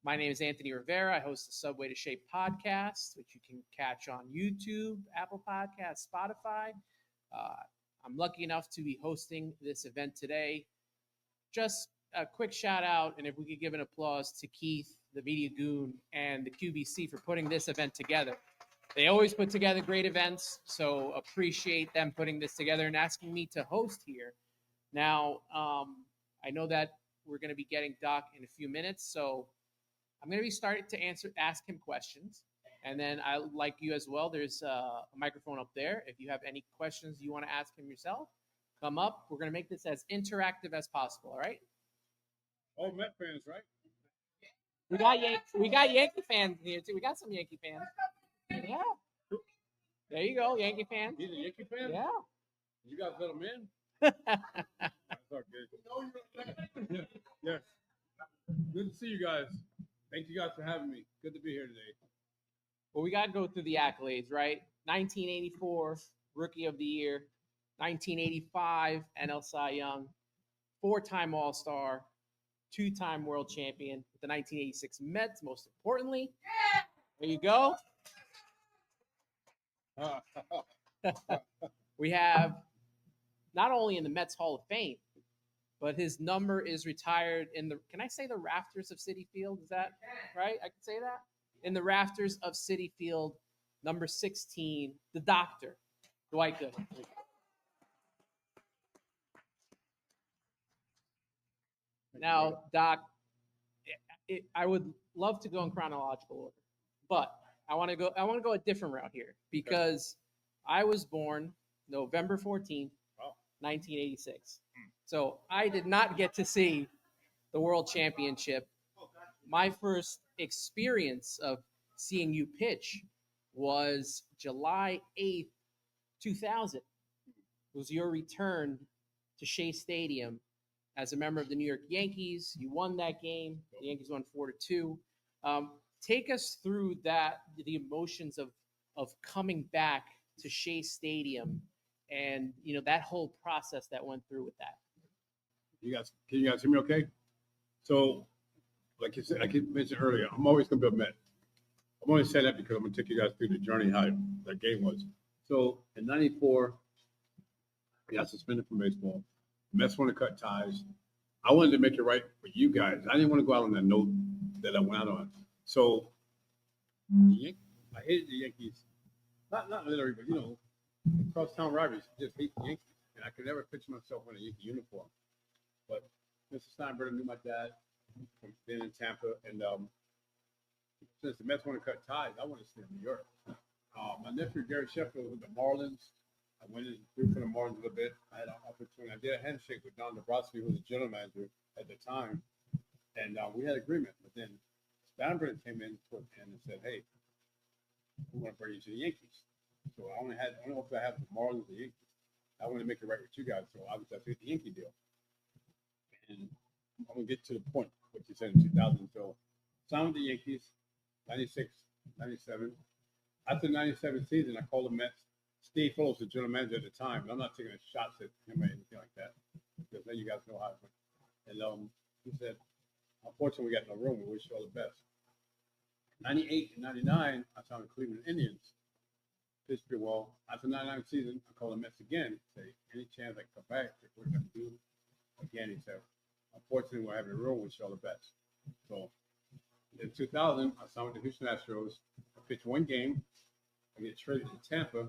My name is Anthony Rivera. I host the Subway to Shea Podcast, which you can catch on YouTube, Apple Podcasts, Spotify. I'm lucky enough to be hosting this event today. Just a quick shout out, and if we could give an applause to Keith, the media goon, and the QBC for putting this event together. They always put together great events, so appreciate them putting this together and asking me to host here. Now, I know that we're going to be getting Doc in a few minutes, so I'm going to be starting to ask him questions. And then I like you as well. There's a microphone up there. If you have any questions you want to ask him yourself, come up. We're going to make this as interactive as possible. All right. All Met fans, right? We got Yankee fans here too. We got some Yankee fans. Yeah. There you go, Yankee fans. He's a Yankee fan? Yeah. You guys let him in? That's all good. Yes. Good to see you guys. Thank you guys for having me. Good to be here today. Well, we got to go through the accolades, right? 1984, Rookie of the Year. 1985, NL Cy Young. 4-time All-Star. 2-time World Champion with the 1986 Mets, most importantly. There you go. We have not only in the Mets Hall of Fame, but his number is retired in the, can I say the rafters of Citi Field? Is that right? I can say that? In the rafters of Citi Field, number 16, the doctor, Dwight Gooden. Now, Doc, I would love to go in chronological order, but I want to go a different route here because I was born November 14th, 1986. So I did not get to see the World Championship. My first experience of seeing you pitch was July 8th, 2000. It was your return to Shea Stadium as a member of the New York Yankees. You won that game. The Yankees won 4-2. Take us through the emotions of coming back to Shea Stadium and that whole process that went through with that. Can you guys hear me okay? So, like you said, like you mentioned earlier, I'm always going to be a Met. I'm only saying that because I'm going to take you guys through the journey, how that game was. So, in 94, I got suspended from baseball. Mets wanted to cut ties. I wanted to make it right for you guys. I didn't want to go out on that note that I went out on. So, I hated the Yankees. Not literally, but, cross-town rivalries. Just hate the Yankees. And I could never picture myself in a Yankee uniform. But Mr. Steinbrenner knew my dad from being in Tampa. And since the Mets want to cut ties, I wanted to stay in New York. My nephew, Gary Sheffield, was with the Marlins. I went in through for the Marlins a little bit. I had an opportunity. I did a handshake with Don Dabrowski, who was the general manager at the time. And we had agreement. But then Steinbrenner came in toward the end and said, hey, we want to bring you to the Yankees. So I only offer I have the Marlins and the Yankees. I want to make it right with you guys. So obviously I took the Yankee deal. And I'm going to get to the point, what you said in 2000. So signed with the Yankees, 96, 97. After the 97 season, I called the Mets. Steve Phillips, the general manager at the time, and I'm not taking shots at him or anything like that, because then you guys know how it went. And he said, unfortunately, we got no room. We wish you all the best. 98 and 99, I signed the Cleveland Indians. Pitched pretty well. After the 99 season, I called the Mets again. Say, any chance I can come back? What are we going to do? Again, he said, unfortunately, we're having a room. Wish you all the best. So in 2000, I signed with the Houston Astros. I pitched one game. I get traded to Tampa.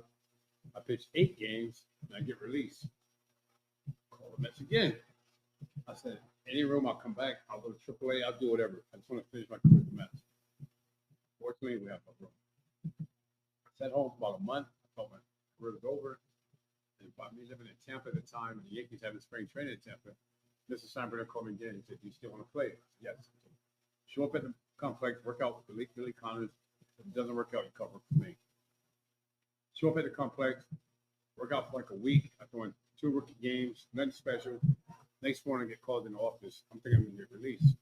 I pitched 8 games, and I get released. Call the Mets again. I said, any room, I'll come back. I'll go to AAA. I'll do whatever. I just want to finish my career with the Mets. Fortunately, we have no room. I sat home for about a month. I thought my career was over. And by me living in Tampa at the time, and the Yankees having spring training in Tampa, Mr. Steinbrenner called me again. He said, do you still want to play? I said, yes. Show up at the complex, work out with Billy Connors. If it doesn't work out, you come work for me. Show up at the complex, work out for like a week. I throw in 2 rookie games, nothing special. Next morning, I get called in the office. I'm thinking I'm going to get released.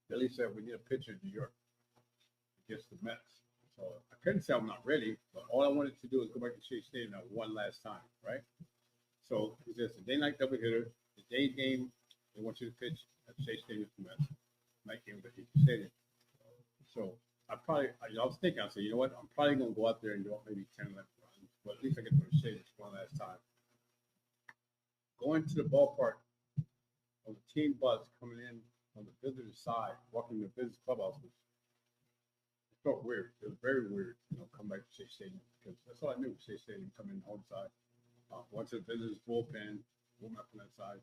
Billy said, we need a pitcher in New York against the Mets. So I couldn't say I'm not ready, but all I wanted to do was go back to Shea Stadium one last time, right? So he says, the day-night doubleheader, the day game, they want you to pitch at Shea Stadium for the Mets. night game at the Stadium. So I was thinking, I said, you know what, I'm probably gonna go out there and do maybe 10, 11 runs, but at least I get to shade one last time. Going to the ballpark on the team bus coming in on the visitor side, walking the business clubhouse, it felt weird. It was very weird, come back to Shea Stadium because that's all I knew. Shea Stadium, coming home side. Went to the visitors bullpen, warming up on that side.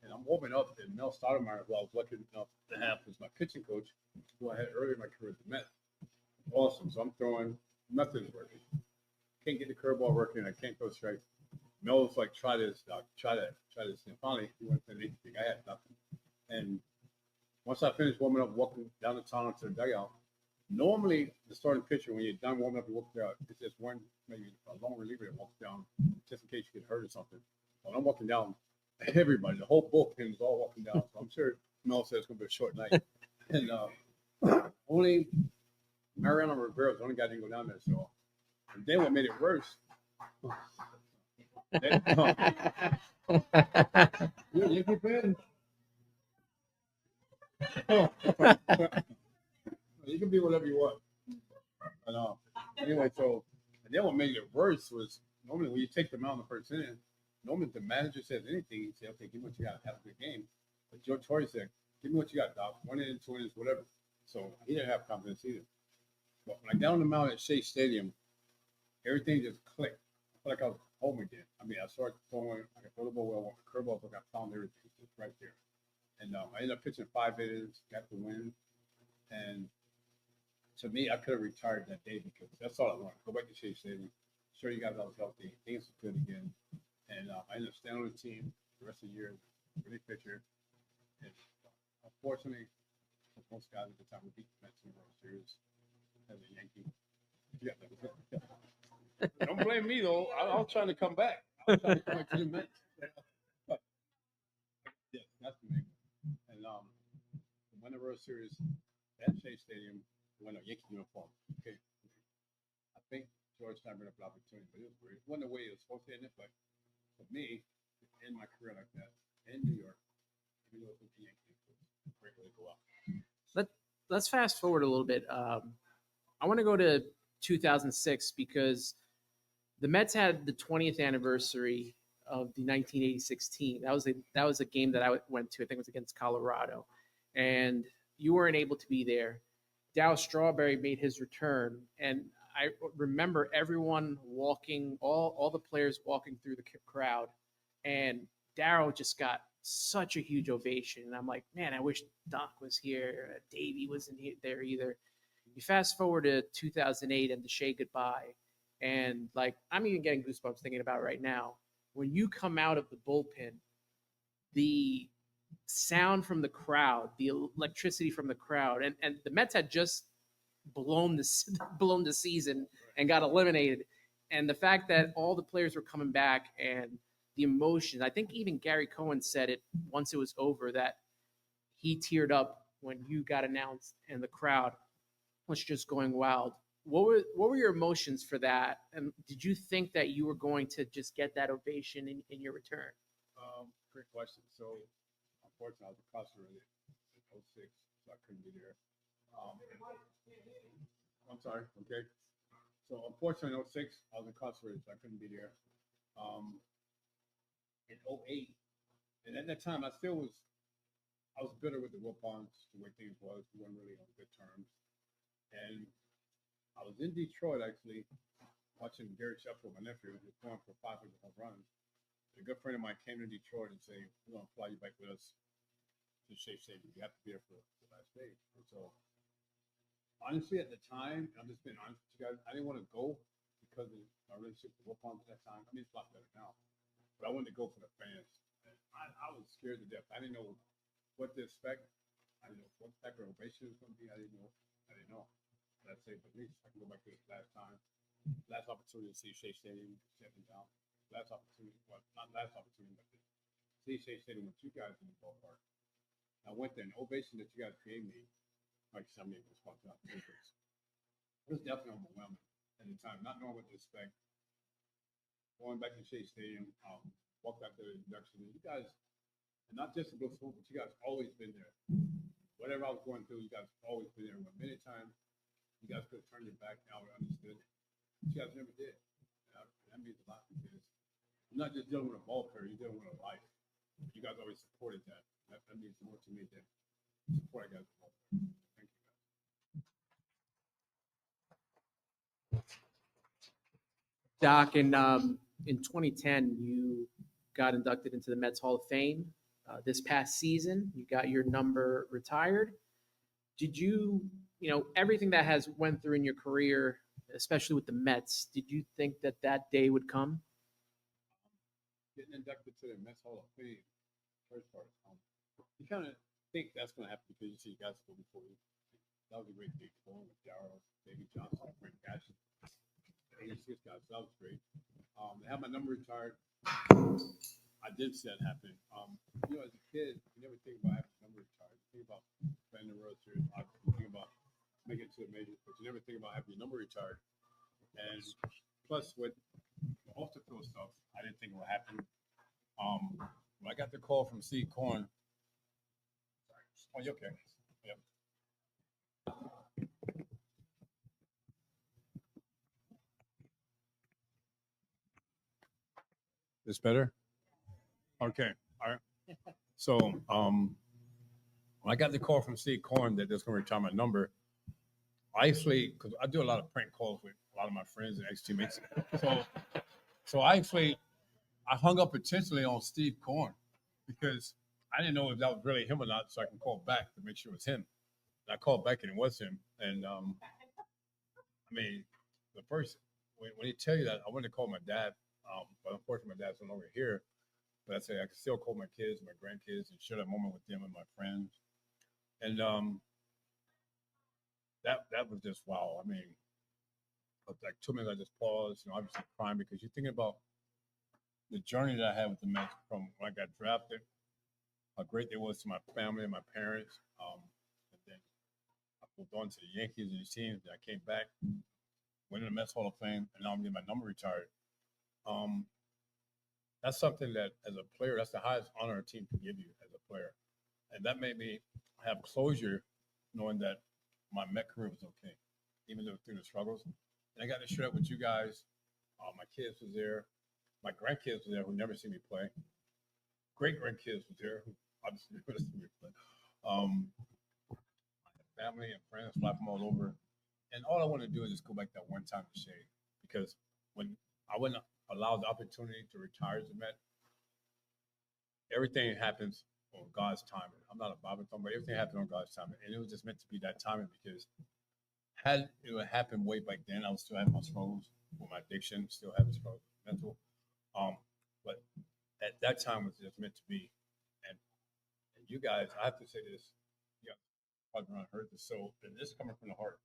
And I'm warming up, and Mel Stoudemire, who I was lucky enough to have as my pitching coach, who I had earlier in my career at the Mets. Awesome. So I'm throwing, nothing's working. Can't get the curveball working. I can't throw strikes. Mel was like, try this, Doc. Try that. Try this. And finally, he went to the anything. I had nothing. And once I finished warming up, walking down the tunnel to the dugout, normally the starting pitcher, when you're done warming up, you walk out, it's just one, maybe a long reliever that walks down just in case you get hurt or something. When I'm walking down, everybody, the whole bullpen is all walking down. So I'm sure Mel said it's going to be a short night. And only Mariano Rivera was the only guy that didn't go down there. So, and then what made it worse, Yankee fan? You can be whatever you want. Anyway, so, and then what made it worse was normally when you take them out in the first inning, normally the manager says anything, he said, okay, give me what you got, have a good game. But Joe Torre said, give me what you got, Doc. 1 inning, 2 innings, whatever. So he didn't have confidence either. But when I got on the mound at Shea Stadium, everything just clicked. I felt like I was home again. I mean, I started throwing, I could throw the ball well, the curveballs, I found everything just right there. And I ended up pitching 5 innings, got the win. And to me, I could have retired that day because that's all I wanted. Go back to Shea Stadium. Sure, you guys, I was healthy. Things were good again. And I ended up staying on the team the rest of the year, really pitcher. And unfortunately, most guys at the time would beat the Mets in the World Series as a Yankee. Yeah. Don't blame me, though. I was trying to come back. I was trying to come back to the Mets. But, yeah, that's the main one. And win the World Series at Shea Stadium, win a Yankee uniform. Okay. I think George Stein brought up an opportunity, but it was weird. It wasn't the way it was supposed to end it, but for me, to end my career like that in New York, even though it was the Yankees, it was a great way to go out. Let's fast forward a little bit. I want to go to 2006 because the Mets had the 20th anniversary of the 1986 team. That was a game that I went to. I think it was against Colorado, and you weren't able to be there. Darryl Strawberry made his return, and I remember everyone walking, all the players walking through the crowd, and Darryl just got such a huge ovation. And I'm like, man, I wish Doc was here. Davey wasn't there either. You fast forward to 2008 and the Shea goodbye, and like I'm even getting goosebumps thinking about it right now. When you come out of the bullpen, the sound from the crowd, the electricity from the crowd, and the Mets had just blown the season and got eliminated, and the fact that all the players were coming back and the emotion. I think even Gary Cohen said it once it was over that he teared up when you got announced and the crowd was just going wild. What were your emotions for that? And did you think that you were going to just get that ovation in your return? Great question. So, unfortunately, I was incarcerated in 06, so I couldn't be there. I'm sorry. Okay. So, unfortunately, in 06, I was incarcerated, so I couldn't be there. In 08, and at that time, I was bitter with the Wilpons, the way things was. We weren't really on good terms. And I was in Detroit, actually, watching Gary Sheffield, my nephew, who was going for 500 home runs. A good friend of mine came to Detroit and said, we're going to fly you back with us to Shea Stadium. You have to be there for the last day. And so, honestly, at the time, and I'm just being honest with you guys, I didn't want to go because of my relationship with Wilpons at that time. I mean, it's a lot better now. But I wanted to go for the fans. And I was scared to death. I didn't know what to expect. I didn't know what type of ovation it was going to be. I didn't know. But I'd say, but at least I can go back to this last time. Last opportunity to see Shea Stadium, stepping down. Last opportunity, well, not last opportunity, but to see Shea Stadium with you guys in the ballpark. I went there, and the ovation that you guys gave me, like some of was fucked up. It was definitely overwhelming at the time, not knowing what to expect. Going back to Shea Stadium, walked out to the induction. You guys, and not just the Blue Food, but you guys always been there. whatever I was going through, you guys always been there. Many times, you guys could have turned your back. Now we understood. You guys never did. That means a lot because you're not just dealing with a ball player, you're dealing with a life. You guys always supported that. That means more to me than support I got. Thank you, guys. Doc, in 2010, you got inducted into the Mets Hall of Fame. This past season, you got your number retired. Did you, everything that has went through in your career, especially with the Mets, did you think that that day would come? Getting inducted to the Mets Hall of Fame, first part, you kind of think that's going to happen because you see guys go before you. That was a great day for him with Darryl, David Johnson, Frank Katchin, 86 guys. That was great. They had my number retired. I did see that happen. As a kid, you never think about having a number retired. You think about playing the World Series. You think about making it to the majors, but you never think about having your number retired. And plus, with off the field stuff, I didn't think it would happen. When I got the call from Steve Cohen, oh, you okay? Yep. This better? Okay. All right. So, when I got the call from Steve Cohen that they're going to retire my number, I actually, because I do a lot of prank calls with a lot of my friends and ex-teammates, so I hung up intentionally on Steve Cohen because I didn't know if that was really him or not, so I can call back to make sure it was him. And I called back and it was him. And the first when he tell you that, I wanted to call my dad, but unfortunately my dad's no longer here. But I say I can still call my kids, my grandkids, and share that moment with them and my friends. And that was just wow. Like 2 minutes, I just paused. Obviously crying because you're thinking about the journey that I had with the Mets from when I got drafted, how great it was to my family and my parents. And then I moved on to the Yankees and the teams. Then I came back, went in the Mets Hall of Fame, and now I'm getting my number retired. That's something that, as a player, that's the highest honor a team can give you as a player. And that made me have closure knowing that my Met career was okay, even though through the struggles. And I got to share that with you guys. My kids was there. My grandkids were there who never seen me play. Great grandkids was there who obviously never seen me play. Family and friends fly from all over. And all I want to do is just go back that one time to Shea. Because when I wasn't allowed the opportunity to retire as a Met, everything happens on God's timing. I'm not a Bible thumb, but everything happened on God's timing. And it was just meant to be that timing because had it happened way back then, I was still having my struggles with my addiction, still having struggles with mental. But at that time it was just meant to be. And you guys, I have to say this, probably not heard this. So, and this is coming from the heart.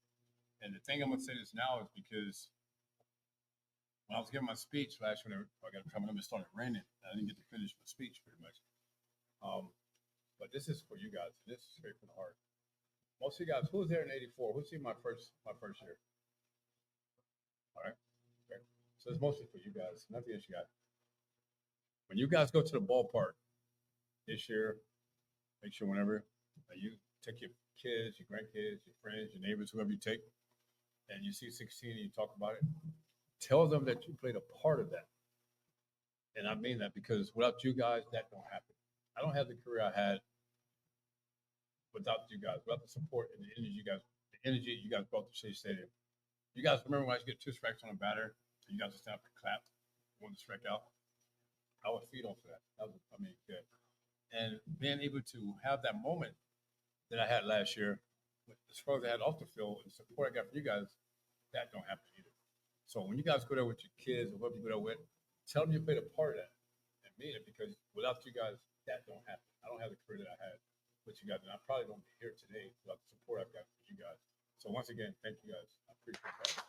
And the thing I'm gonna say this now is because when I was giving my speech last year, I got to come and it started raining. I didn't get to finish my speech pretty much. But this is for you guys. This is straight from the heart. Most of you guys, who was there in '84? Who's seen my first year? All right. Okay. So it's mostly for you guys. Nothing else you got. When you guys go to the ballpark this year, make sure whenever you take your kids, your grandkids, your friends, your neighbors, whoever you take, and you see 16 and you talk about it, tell them that you played a part of that. And I mean that because without you guys, that don't happen. I don't have the career I had without you guys, without the support and the energy you guys brought to Shea Stadium. You guys remember when I used to get 2 strikes on a batter, and you guys would stand up and clap, one to strike out? I would feed off of that. That was, good. And being able to have that moment that I had last year, with the struggles I had off the field and the support I got from you guys, that don't happen either. So when you guys go there with your kids or whoever you go there with, tell them you played a part of that and mean it because without you guys, that don't happen. I don't have the career that I had with you guys, and I probably don't be here today without the support I've got from you guys. So once again, thank you guys. I appreciate that.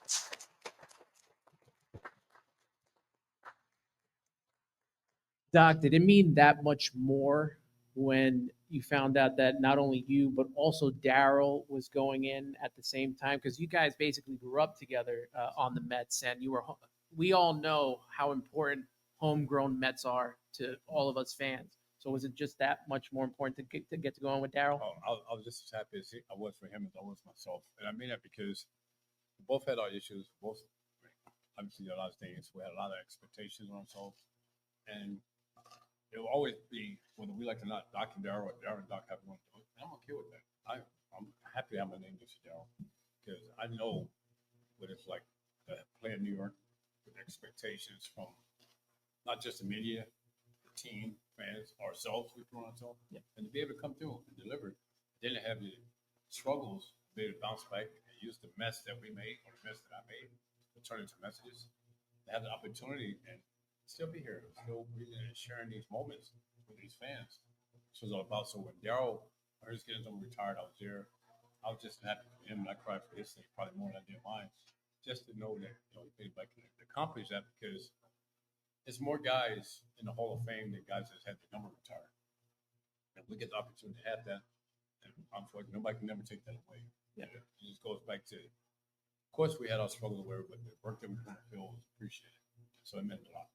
Doc, did it mean that much more when you found out that not only you, but also Darryl was going in at the same time? Because you guys basically grew up together on the Mets, and we all know how important homegrown Mets are to all of us fans. So was it just that much more important to get to go on with Daryl? I was just as happy as I was for him as I was myself. And I mean that because we both had our issues. Both obviously a lot of things. We had a lot of expectations on ourselves. And it will always be, whether we like it or not, Doc and Daryl or Daryl and Doc have one to do it. And I'm okay with that. I'm happy to have my name next to Daryl because I know what it's like to play in New York with expectations from not just the media, the team, fans, ourselves, we put on ourselves, and to be able to come through and deliver, then to have the struggles, be able to bounce back and use the mess that we made or the mess that I made to turn into messages, to have the opportunity and still be here, still breathing and sharing these moments with these fans. This was all about. So when Daryl, when he was getting retired, I was there. I was just happy for him, and I cried for his thing probably more than I did mine. Just to know that he paid back and accomplish that because there's more guys in the Hall of Fame than guys that had their number retired. And we get the opportunity to have that, and unfortunately, nobody can never take that away. Yeah, it just goes back to, of course, we had our struggles where, but the work that we put on the field was appreciated. So it meant a lot.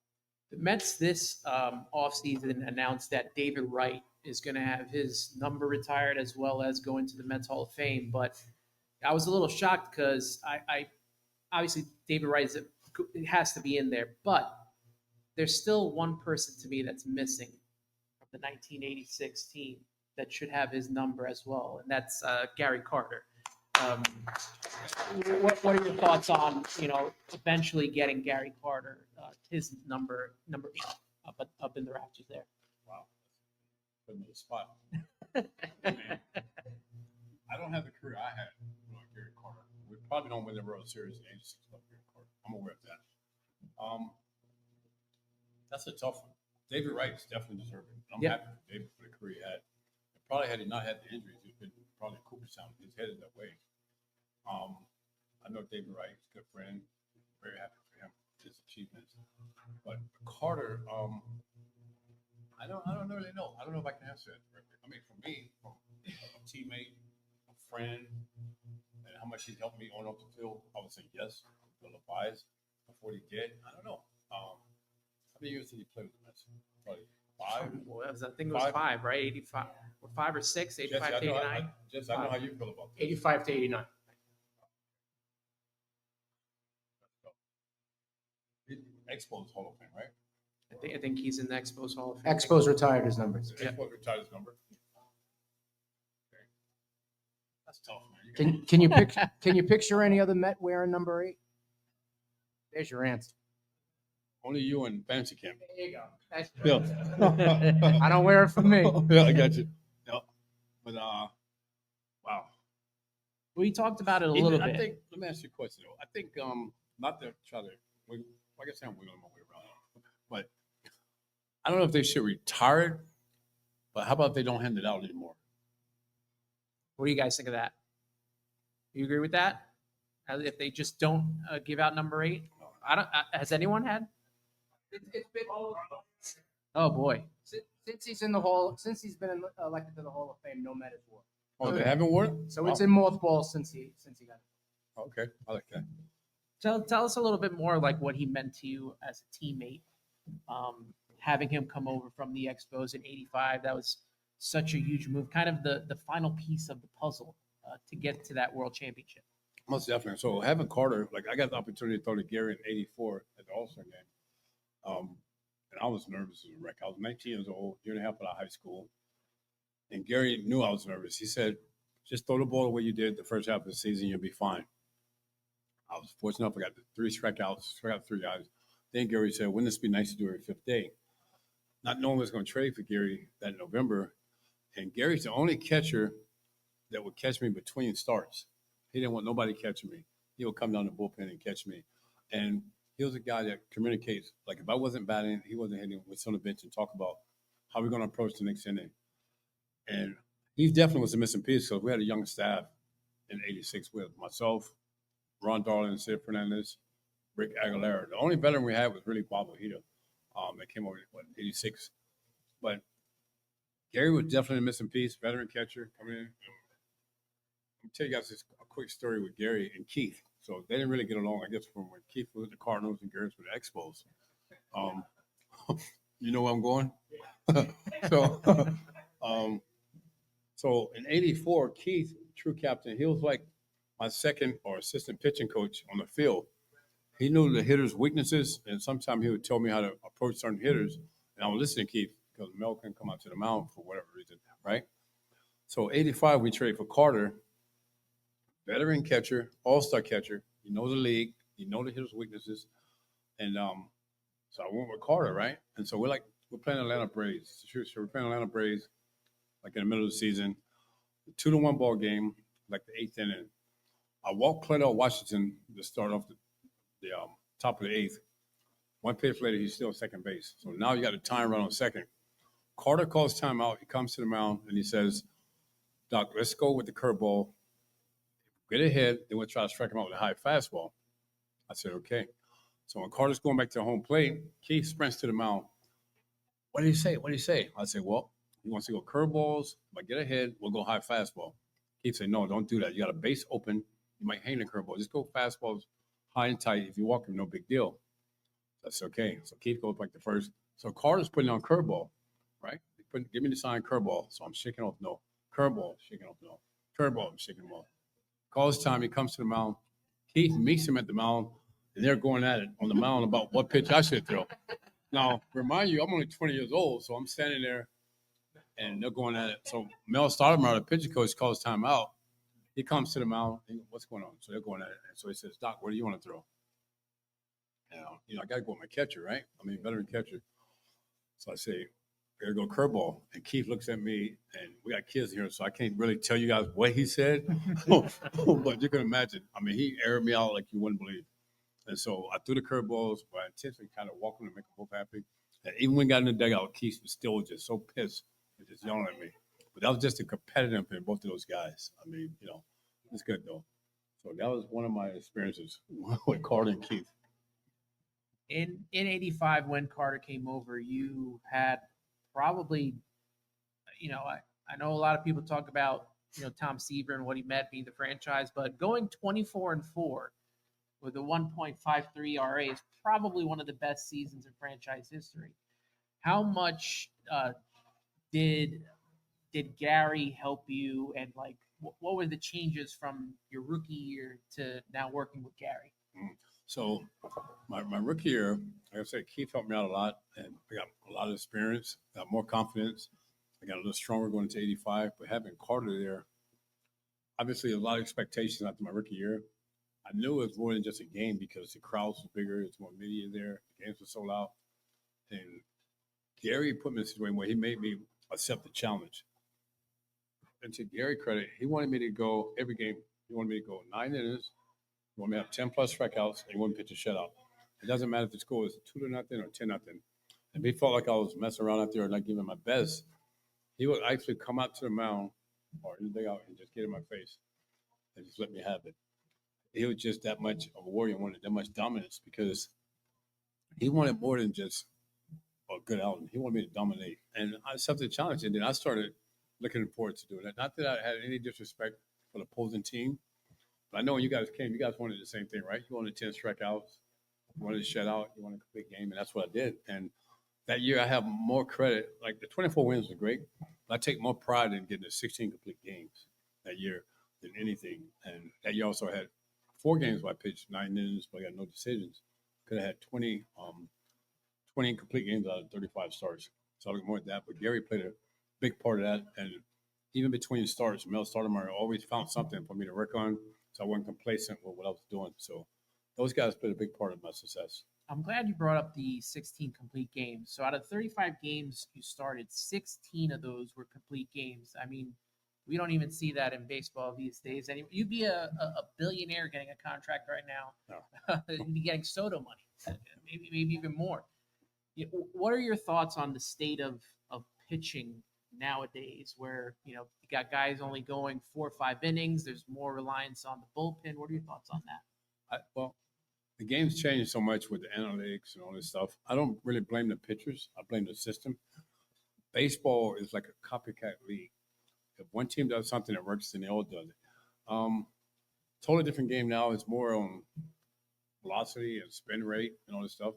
The Mets this offseason announced that David Wright is going to have his number retired as well as go into the Mets Hall of Fame. But I was a little shocked because I obviously David Wright has to be in there, but there's still one person to me that's missing from the 1986 team that should have his number as well, and that's Gary Carter. What are your thoughts on eventually getting Gary Carter his number 8 up in the rafters there? Wow, put him on the spot. Man, I don't have the career I had with Gary Carter. We probably don't win the World Series in '86 without Gary Carter. I'm aware of that. That's a tough one. David Wright is definitely deserving. I'm happy for David for the career he had. And probably had he not had the injuries, he'd been probably Cooperstown. He's headed that way. I know David Wright is a good friend. Very happy for him, his achievements. But Carter, I don't really know. I don't know if I can answer that correctly. I mean, for me, from a teammate, a friend, and how much he helped me on up the field, I would say yes. Bill advised before he did. I don't know. How many years did he play with the Mets? Probably 5. Well, I think it was 5, right? 85, or 5 or 6, 85 Jesse, to 89. I know how you feel about this. 85 to 89. Expos Hall of Fame, right? I think he's in the Expos Hall of Fame. Expos retired his numbers. Expos retired his number. Okay. That's tough, man. Can you picture any other Met wearing number 8? There's your answer. Only you and Fancy Camp. There you go. That's Yeah. I don't wear it for me. Yeah, I got you. Yeah. But wow. We talked about it a little bit. Let me ask you a question though. I think not to try to like I said, I'm wiggling my way around. But I don't know if they should retire it, but how about they don't hand it out anymore? What do you guys think of that? You agree with that? If they just don't give out number 8? I don't. Has anyone had? It's been Oh boy. since he's been elected to the Hall of Fame. No Met has worn. Oh, they haven't worn it? So it's in mothballs since he got it. Okay, I like that. Tell us a little bit more like what he meant to you as a teammate. Having him come over from the Expos in '85, that was such a huge move. Kind of the final piece of the puzzle to get to that World Championship. Most definitely. So having Carter, like I got the opportunity to throw to Gary in '84 at the All-Star game. And I was nervous as a wreck. I was 19 years old, year and a half out of high school. And Gary knew I was nervous. He said, just throw the ball the way you did the first half of the season, you'll be fine. I was fortunate enough, I got the 3 strikeouts, struck out 3 guys. Then Gary said, wouldn't this be nice to do every 5th day? Not knowing I was going to trade for Gary that November. And Gary's the only catcher that would catch me between starts. He didn't want nobody catching me. He would come down the bullpen and catch me. And he was a guy that communicates. Like if I wasn't batting, he wasn't hitting. We'd sit on the bench and talk about how we're going to approach the next inning. And he definitely was a missing piece because we had a young staff in '86 with myself, Ron Darling, Sid Fernandez, Rick Aguilera. The only veteran we had was really Bob Ojeda that came over in '86. But Gary was definitely a missing piece, veteran catcher coming in. I'll tell you guys a quick story with Gary and Keith. So they didn't really get along, I guess, from when Keith was with the Cardinals and Gary was with the Expos. You know where I'm going? so, so in '84, Keith, true captain, he was like my second or assistant pitching coach on the field. He knew the hitters' weaknesses, and sometimes he would tell me how to approach certain hitters. And I would listen to Keith because Mel couldn't come out to the mound for whatever reason, right? So '85, we traded for Carter, veteran catcher, all-star catcher. You know the league, you know the hitters' weaknesses, and so I went with Carter, right? And so we're playing Atlanta Braves. So we're playing Atlanta Braves like in the middle of the season, 2-1 ball game, like the eighth inning. I walked Clayton Washington to start off the top of the eighth. One pitch later, he's still second base. So now you got a time run on second. Carter calls timeout. He comes to the mound and he says, "Doc, let's go with the curveball. Get ahead, then we'll try to strike him out with a high fastball." I said, "Okay." So when Carter's going back to the home plate, Keith sprints to the mound. "What did he say? What did he say?" I said, "Well, he wants to go curveballs. If I get ahead, we'll go high fastball." Keith said, "No, don't do that. You got a base open. You might hang the curveball. Just go fastballs high and tight. If you walk him, no big deal." That's okay. So Keith goes back to first. So Carter's putting on curveball, right? Give me the sign curveball. So I'm shaking off no. Curveball, shaking off no. Curveball, I'm shaking him off. Calls time. He comes to the mound. Keith meets him at the mound, and they're going at it on the mound about what pitch I should throw. Now, remind you, I'm only 20 years old, so I'm standing there, and they're going at it. So Mel Stoudemire, the pitcher coach, calls timeout. He comes to the mound. He goes, "What's going on?" So they're going at it. And so he says, "Doc, what do you want to throw?" I got to go with my catcher, right? I mean, veteran catcher. So I say, "Gotta go curveball." And Keith looks at me, and we got kids here, so I can't really tell you guys what he said. But you can imagine. I mean, he aired me out like you wouldn't believe. And so I threw the curveballs, but I intentionally kind of walked them to make them both happy. And even when we got in the dugout, Keith was still just so pissed and just yelling at me. But that was just the competitive in both of those guys. I mean, it's good though. So that was one of my experiences with Carter and Keith. In '85, when Carter came over, you had probably, I know a lot of people talk about Tom Seaver and what he meant being the franchise, but going 24-4 with a 1.53 ERA is probably one of the best seasons in franchise history. How much did Gary help you, and like what were the changes from your rookie year to now working with Gary? So my rookie year, like I said, Keith helped me out a lot, and I got a lot of experience, got more confidence. I got a little stronger going into '85, but having Carter there, obviously a lot of expectations after my rookie year. I knew it was more than just a game because the crowds was bigger, it's more media there, the games were so loud. And Gary put me in a situation where he made me accept the challenge. And to Gary's credit, he wanted me to go every game. He wanted me to go 9 innings. He wanted me to have 10 plus strikeouts, and he wanted me to pitch a shutout. It doesn't matter if the score is 2-0 or 10-0. And he felt like I was messing around out there and not giving my best. He would actually come out to the mound or in the dugout and just get in my face and just let me have it. He was just that much of a warrior, wanted that much dominance because he wanted more than just a good outing. He wanted me to dominate. And I accepted the challenge. And then I started looking forward to doing that. Not that I had any disrespect for the opposing team, but I know when you guys came, you guys wanted the same thing, right? You wanted 10 strikeouts, you wanted a shutout, you wanted a complete game, and that's what I did. And that year I have more credit. Like the 24 wins were great, but I take more pride in getting the 16 complete games that year than anything. And that year also had 4 games where I pitched 9 innings, but I got no decisions. Could have had 20 complete games out of 35 starts. So I look more at that. But Gary played a big part of that. And even between starts, Mel Stoudemire always found something for me to work on. So I wasn't complacent with what I was doing. So those guys played a big part of my success. I'm glad you brought up the 16 complete games. So out of 35 games you started, 16 of those were complete games. I mean, we don't even see that in baseball these days. You'd be a billionaire getting a contract right now. No. You'd be getting Soto money, maybe even more. What are your thoughts on the state of pitching nowadays, where you got guys only going 4 or 5 innings? There's more reliance on the bullpen. What are your thoughts on that? Well, the game's changed so much with the analytics and all this stuff. I don't really blame the pitchers. I blame the system. Baseball is like a copycat league. If one team does something that works, then they all do it. Totally different game now. It's more on velocity and spin rate and all this stuff.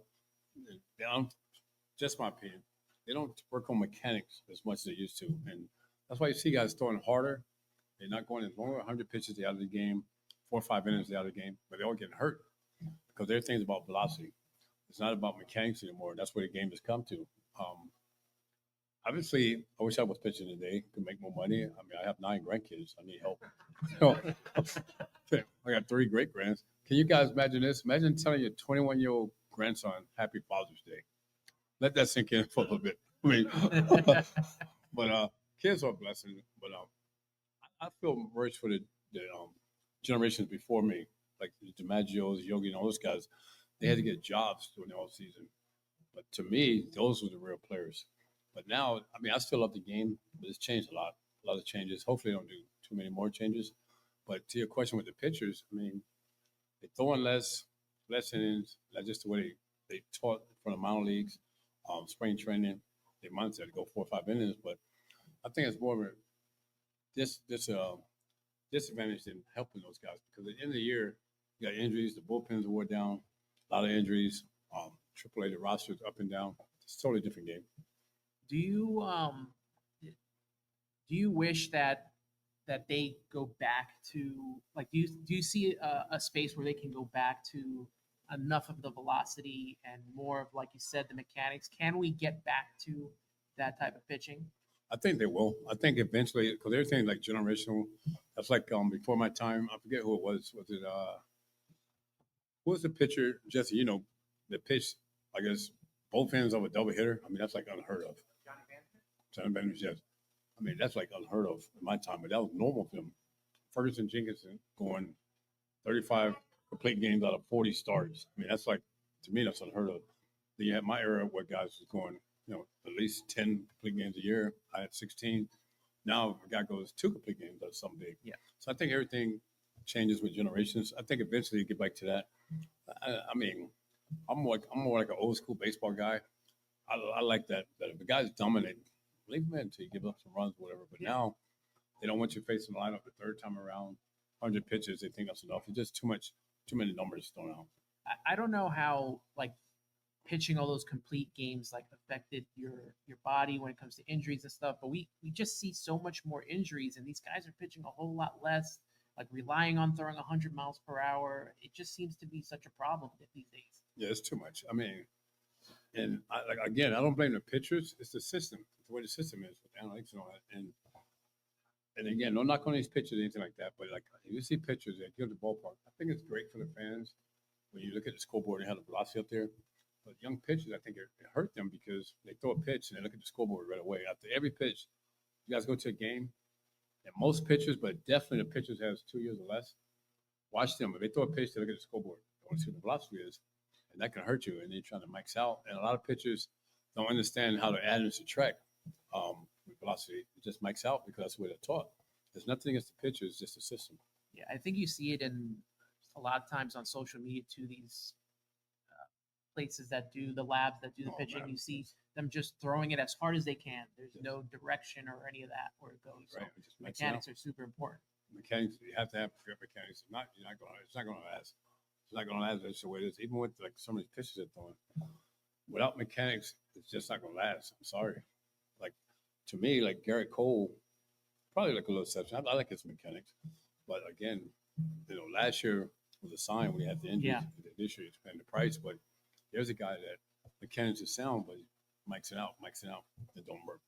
Just my opinion. they don't work on mechanics as much as they used to, and that's why you see guys throwing harder. They're not going as long as 100 pitches. They're out of the game, 4 or 5 innings. They're out of the game, but they're all getting hurt because everything's about velocity. It's not about mechanics anymore. That's where the game has come to. Obviously, I wish I was pitching today. Could make more money. I mean, I have 9 grandkids. I need help. I got 3 great grands. Can you guys imagine this? Imagine telling your 21-year-old grandson Happy Father's Day. Let that sink in for a little bit. I mean, but kids are a blessing. But I feel worse for the generations before me, like the DiMaggios, Yogi, and all those guys. They had to get jobs during the off season. But to me, those were the real players. But now, I mean, I still love the game, but it's changed a lot of changes. Hopefully, they don't do too many more changes. But to your question with the pitchers, I mean, they throw in less innings. That's just the way they taught from the minor leagues, spring training. They mindset to go 4 or 5 innings, but I think it's more of a disadvantage than helping those guys because at the end of the year, you got injuries. The bullpens wore down, a lot of injuries. AAA, the rosters up and down. It's a totally different game. Do you wish that they go back to like do you see a space where they can go back to enough of the velocity and more of, like you said, the mechanics? Can we get back to that type of pitching? I think they will. I think eventually, because everything like generational. That's like before my time. I forget who it was. Was it who was the pitcher, Jesse? You know, that pitched, I guess, both ends of a double hitter. I mean, that's like unheard of. Johnny Bender's, yes. I mean, that's like unheard of in my time, but that was normal for them. Ferguson Jenkinson going 35 complete games out of 40 starts. I mean, that's like, to me, that's unheard of. Then you had my era where guys was going, at least 10 complete games a year. I had 16. Now a guy goes 2 complete games, that's something big. Yeah. So I think everything changes with generations. I think eventually you get back to that. I mean, I'm more like an old school baseball guy. I like that if the guy's dominating, leave him in until you give up some runs, whatever. But now they don't want you facing the lineup the third time around. 100 pitches, they think that's enough. It's just too many numbers thrown out. I don't know how like pitching all those complete games like affected your body when it comes to injuries and stuff, but we just see so much more injuries, and these guys are pitching a whole lot less, like relying on throwing 100 miles per hour. It just seems to be such a problem these days. Yeah, it's too much. I mean, and I don't blame the pitchers. It's the system. It's the way the system is with analytics and all that. And again, no knock on these pitchers or anything like that. But like if you see pitchers that give the ballpark, I think it's great for the fans when you look at the scoreboard and have the velocity up there. But young pitchers, I think it hurt them because they throw a pitch and they look at the scoreboard right away. After every pitch, you guys go to a game, and most pitchers, but definitely the pitchers has 2 years or less. Watch them. If they throw a pitch, they look at the scoreboard. They want to see what the velocity is. And that can hurt you, and they're trying to max out. And a lot of pitchers don't understand how to add and subtract with velocity. It just max out because that's the way they're taught. There's nothing against the pitchers, just the system. Yeah, I think you see it in a lot of times on social media too. These places that do the labs that do the pitching, you see them just throwing it as hard as they can. There's no direction or any of that where it goes. Right. So mechanics are super important. Mechanics, you have to have good mechanics. It's not going to last. It's not going to last. That's the way it is. Even with like some of these pitches they're throwing, without mechanics, it's just not going to last. I'm sorry. Like to me, like Garrett Cole, probably like a little exception. I like his mechanics, but again, last year was a sign when he had the injury. Yeah. This year it's been the price, but there's a guy that mechanics is sound, but mics it out. It don't work.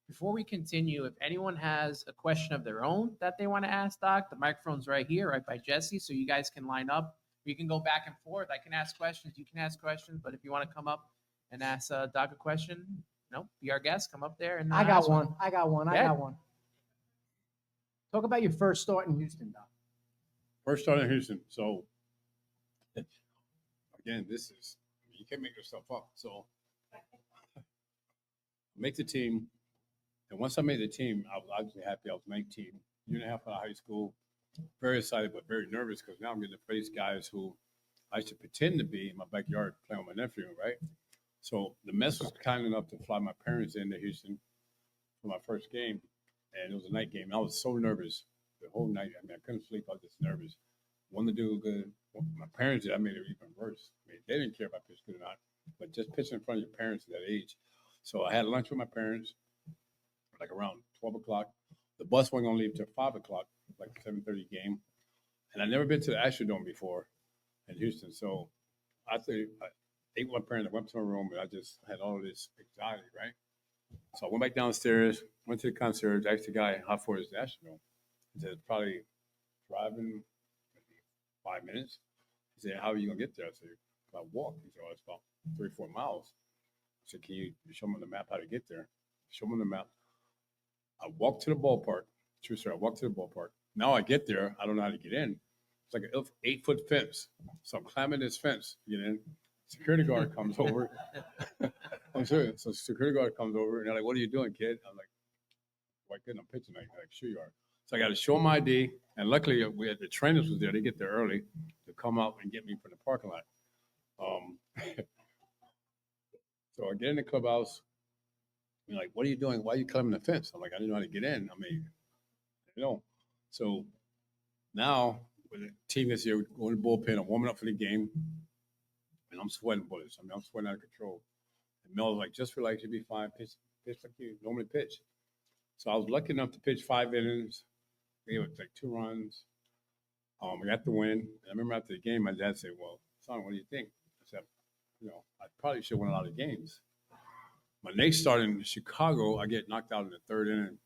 Before we continue, if anyone has a question of their own that they want to ask Doc, the microphone's right here, right by Jesse, so you guys can line up. We can go back and forth. I can ask questions. You can ask questions. But if you want to come up and ask Doc a question, be our guest. Come up there. And I got one. Talk about your first start in Houston, Doc. First start in Houston. So, again, you can't make yourself up. So, make the team. And once I made the team, I was obviously happy. I was 19, year and a half out of high school. Very excited, but very nervous because now I'm getting to face guys who I used to pretend to be in my backyard playing with my nephew, right? So the Mets was kind enough to fly my parents into Houston for my first game, and it was a night game. And I was so nervous the whole night. I mean, I couldn't sleep. I was just nervous. Wanted to do good. My parents did. I made it even worse. I mean, they didn't care if I pitched good or not, but just pitching in front of your parents at that age. So I had lunch with my parents, like around 12 o'clock. The bus wasn't gonna leave till 5 o'clock, like 7:30 game. And I'd never been to the Astrodome before in Houston. So I ate with my parents. I went to my room, and I just had all of this anxiety, right? So I went back downstairs, went to the concierge, asked the guy how far is the Astrodome. He said, probably driving maybe 5 minutes. He said, how are you going to get there? I said, I walk. He said, oh, it's about 3 or 4 miles. I said, can you show me on the map how to get there? Show me on the map. I walked to the ballpark. True story. I walked to the ballpark. Now I get there. I don't know how to get in. It's like an 8-foot fence. So I'm climbing this fence to get in. Security guard comes over. I'm serious. So security guard comes over, and they're like, what are you doing, kid? I'm like, why couldn't I pitch tonight? Like, sure you are. So I got to show my ID. And luckily, we had the trainers was there. They get there early to come out and get me from the parking lot. So I get in the clubhouse. You're like, what are you doing? Why are you climbing the fence? I'm like, I didn't know how to get in. I mean, you know. So now, with the team this year, we're going to the bullpen. I'm warming up for the game. And I'm sweating bullets. I mean, I'm sweating out of control. And Mel was like, just relax, you'll be fine. Pitch like you normally pitch. So I was lucky enough to pitch 5 innings. Gave it like 2 runs. We got the win. And I remember after the game, my dad said, well, son, what do you think? I said, I probably should win a lot of games. My next start in Chicago, I get knocked out in the 3rd inning.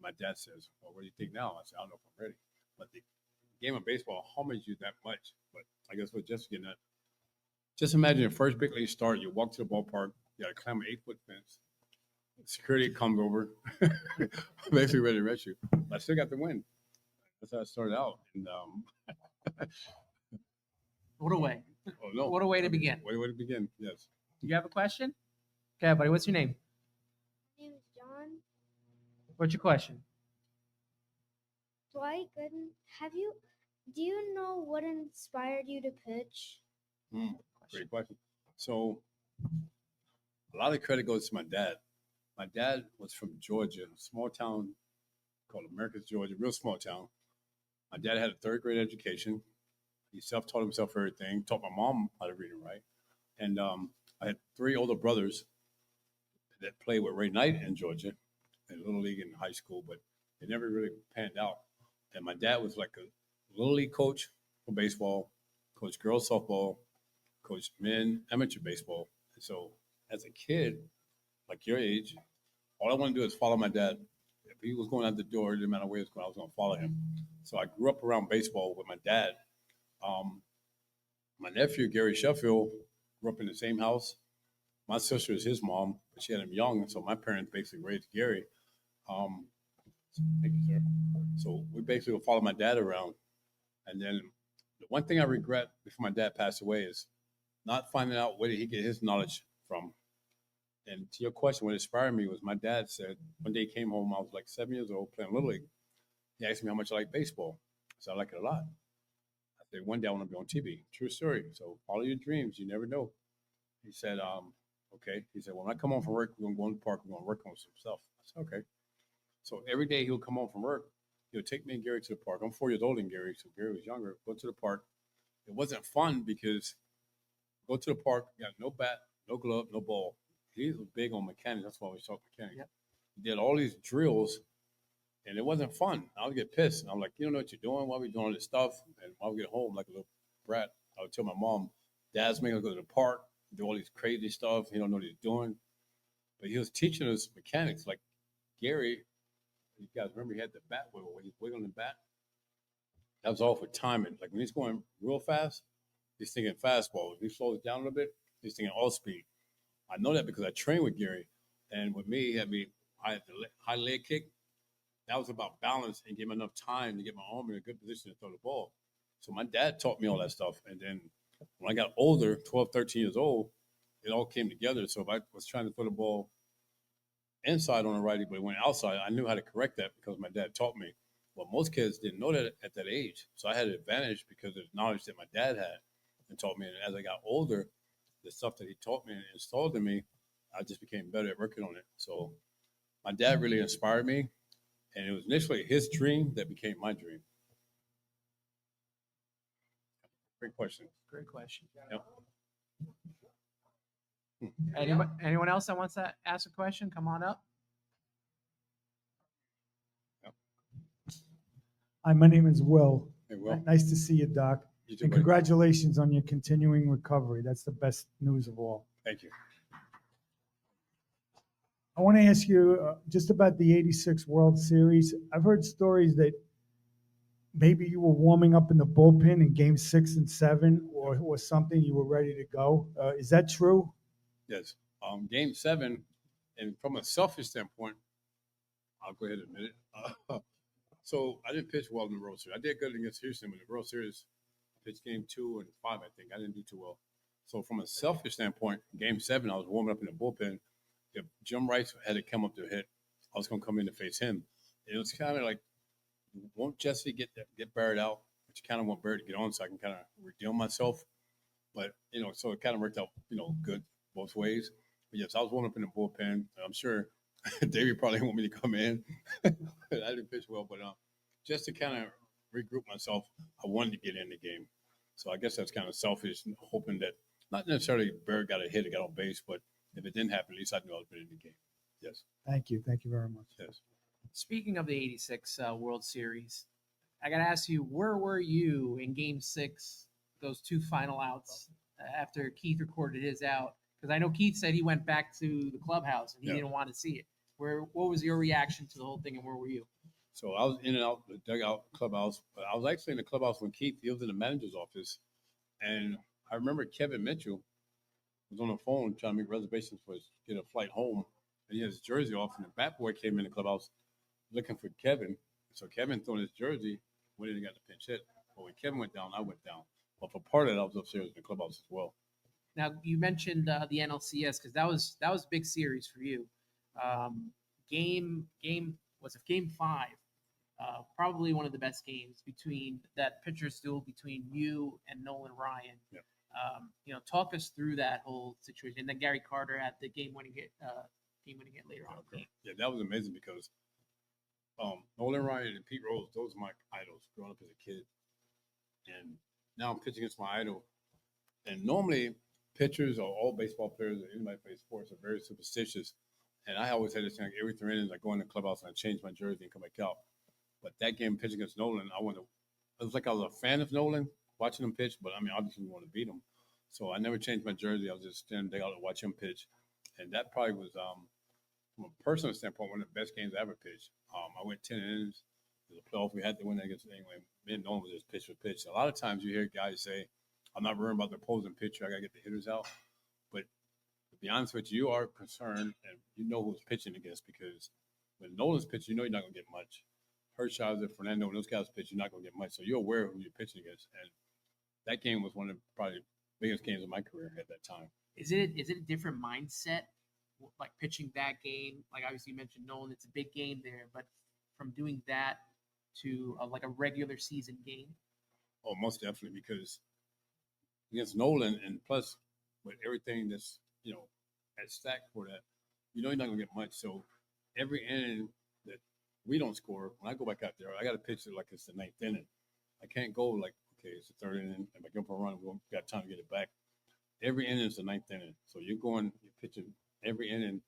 My dad says, well, what do you think now? I said, I don't know if I'm ready. But the game of baseball humbles you that much. But I guess we're just getting that. Just imagine your first big league start. You walk to the ballpark. You got to climb an 8-foot fence. Security comes over, basically ready to arrest you. But I still got the win. That's how I started out. And What a way. oh no, What a way to begin. What a way to begin. Yes. Do you have a question? Okay, buddy. What's your name? My name is John. What's your question? Dwight Gooden, do you know what inspired you to pitch? Great question. So a lot of credit goes to my dad. My dad was from Georgia, a small town called Americus, Georgia, real small town. My dad had a 3rd grade education. He self-taught himself everything, taught my mom how to read and write. And I had 3 older brothers that played with Ray Knight in Georgia, in Little League and high school, but they never really panned out. And my dad was like a Little League coach for baseball, coached girls softball, coached men amateur baseball. And so as a kid, like your age, all I want to do is follow my dad. If he was going out the door, it didn't matter where he was going, I was going to follow him. So I grew up around baseball with my dad. My nephew, Gary Sheffield, grew up in the same house. My sister is his mom, but she had him young, so my parents basically raised Gary. Thank you, sir. So we basically would follow my dad around. And then the one thing I regret before my dad passed away is not finding out where did he get his knowledge from. And to your question, what inspired me was my dad said, one day he came home, I was like 7 years old playing Little League. He asked me how much I like baseball. I said, I like it a lot. I said, one day I want to be on TV. True story. So follow your dreams. You never know. He said, okay. He said, when I come home from work, we're going to go in the park. We're going to work on some stuff. I said, okay. So every day he would come home from work. He would take me and Gary to the park. I'm 4 years older than Gary, so Gary was younger. Go to the park. It wasn't fun because go to the park, got no bat, no glove, no ball. He was big on mechanics. That's why we talk mechanics. Yep. He did all these drills, and it wasn't fun. I would get pissed. And I'm like, you don't know what you're doing? Why are we doing all this stuff? And when I would get home like a little brat, I would tell my mom, Dad's making us go to the park, do all these crazy stuff. He don't know what he's doing. But he was teaching us mechanics. Like Gary, you guys remember he had the bat wiggle when he's wiggling the bat? That was all for timing. Like when he's going real fast, he's thinking fastball. If he slows down a little bit, he's thinking all speed. I know that because I trained with Gary. And with me, I had the high leg kick. That was about balance and give him enough time to get my arm in a good position to throw the ball. So my dad taught me all that stuff. And then when I got older, 12, 13 years old, it all came together. So if I was trying to throw the ball inside on the righty, but it went outside, I knew how to correct that because my dad taught me. Well, most kids didn't know that at that age. So I had an advantage because of the knowledge that my dad had and taught me. And as I got older, the stuff that he taught me and installed in me, I just became better at working on it. So my dad really inspired me. And it was initially his dream that became my dream. Great question. Great question. Yep. Anyone else that wants to ask a question? Come on up. Hi, my name is Will. Hey, Will. Nice to see you, Doc. You too, And buddy. congratulations on your continuing recovery. That's the best news of all. Thank you. I want to ask you just about the '86 World Series. I've heard stories that maybe you were warming up in the bullpen in Game 6 and 7, or something. You were ready to go. Is that true? Yes. Game 7, and from a selfish standpoint, I'll go ahead and admit it. So I didn't pitch well in the World Series. I did good against Houston, but in the World Series, I pitched Game 2 and 5, I think. I didn't do too well. So from a selfish standpoint, Game 7, I was warming up in the bullpen. If Jim Rice had to come up to hit, I was going to come in to face him. It was kind of like, won't Jesse get buried out? But you kind of want Barry to get on so I can kind of redeem myself. But, so it kind of worked out, good both ways. But yes, I was warming up in the bullpen. I'm sure Davey probably didn't want me to come in. I didn't pitch well, but just to kind of regroup myself, I wanted to get in the game. So I guess that's kind of selfish, hoping that not necessarily Barry got a hit or got on base, but if it didn't happen, at least I knew I was in the game. Yes. Thank you. Thank you very much. Yes. Speaking of the '86 World Series, I got to ask you, where were you in Game 6, those 2 final outs after Keith recorded his out? Because I know Keith said he went back to the clubhouse and he didn't want to see it. What was your reaction to the whole thing, and where were you? So I was in and out the dugout clubhouse, but I was actually in the clubhouse when Keith, he was in the manager's office. And I remember Kevin Mitchell was on the phone trying to make reservations for get a flight home. And he had his jersey off, and the bat boy came in the clubhouse looking for Kevin. So Kevin threw his jersey, went in and got the pinch hit. But when Kevin went down, I went down. But for part of that, I was upstairs in the clubhouse as well. Now you mentioned the NLCS because that was a big series for you. Game 5, probably one of the best games between that pitcher's duel between you and Nolan Ryan. Yep. Talk us through that whole situation. And then Gary Carter had the game-winning hit later on. Okay. Yeah, that was amazing because Nolan Ryan and Pete Rose, those are my idols growing up as a kid. And now I'm pitching against my idol. And normally pitchers or all baseball players or anybody who plays sports are very superstitious. And I always had this thing, like every 3 innings, I go in the clubhouse and I change my jersey and come back out. But that game pitching against Nolan, it was like I was a fan of Nolan, watching him pitch, but I mean, obviously we want to beat him. So I never changed my jersey. I was just standing there to watch him pitch. And that probably was, from a personal standpoint, one of the best games I ever pitched. I went 10 innings. It was a playoff. We had to win that against England. Me and Nolan was just pitch for pitch. A lot of times you hear guys say, I'm not worrying about the opposing pitcher. I got to get the hitters out. But to be honest with you, you are concerned and you know who's pitching against because when Nolan's pitching, you know you're not going to get much. Hershiser, Fernando, when those guys pitch, you're not going to get much. So you're aware of who you're pitching against. And that game was one of probably the biggest games of my career at that time. Is it a different mindset, like pitching that game? Like obviously you mentioned Nolan, it's a big game there, but from doing that to like a regular season game? Oh, most definitely, because against Nolan, and plus with everything that's, at stack for that, you're not going to get much. So every inning that we don't score, when I go back out there, I got to pitch it like it's the 9th inning. I can't go like, okay, it's the 3rd inning. If I go for a run, we got time to get it back. Every inning is the 9th inning. So you're pitching every inning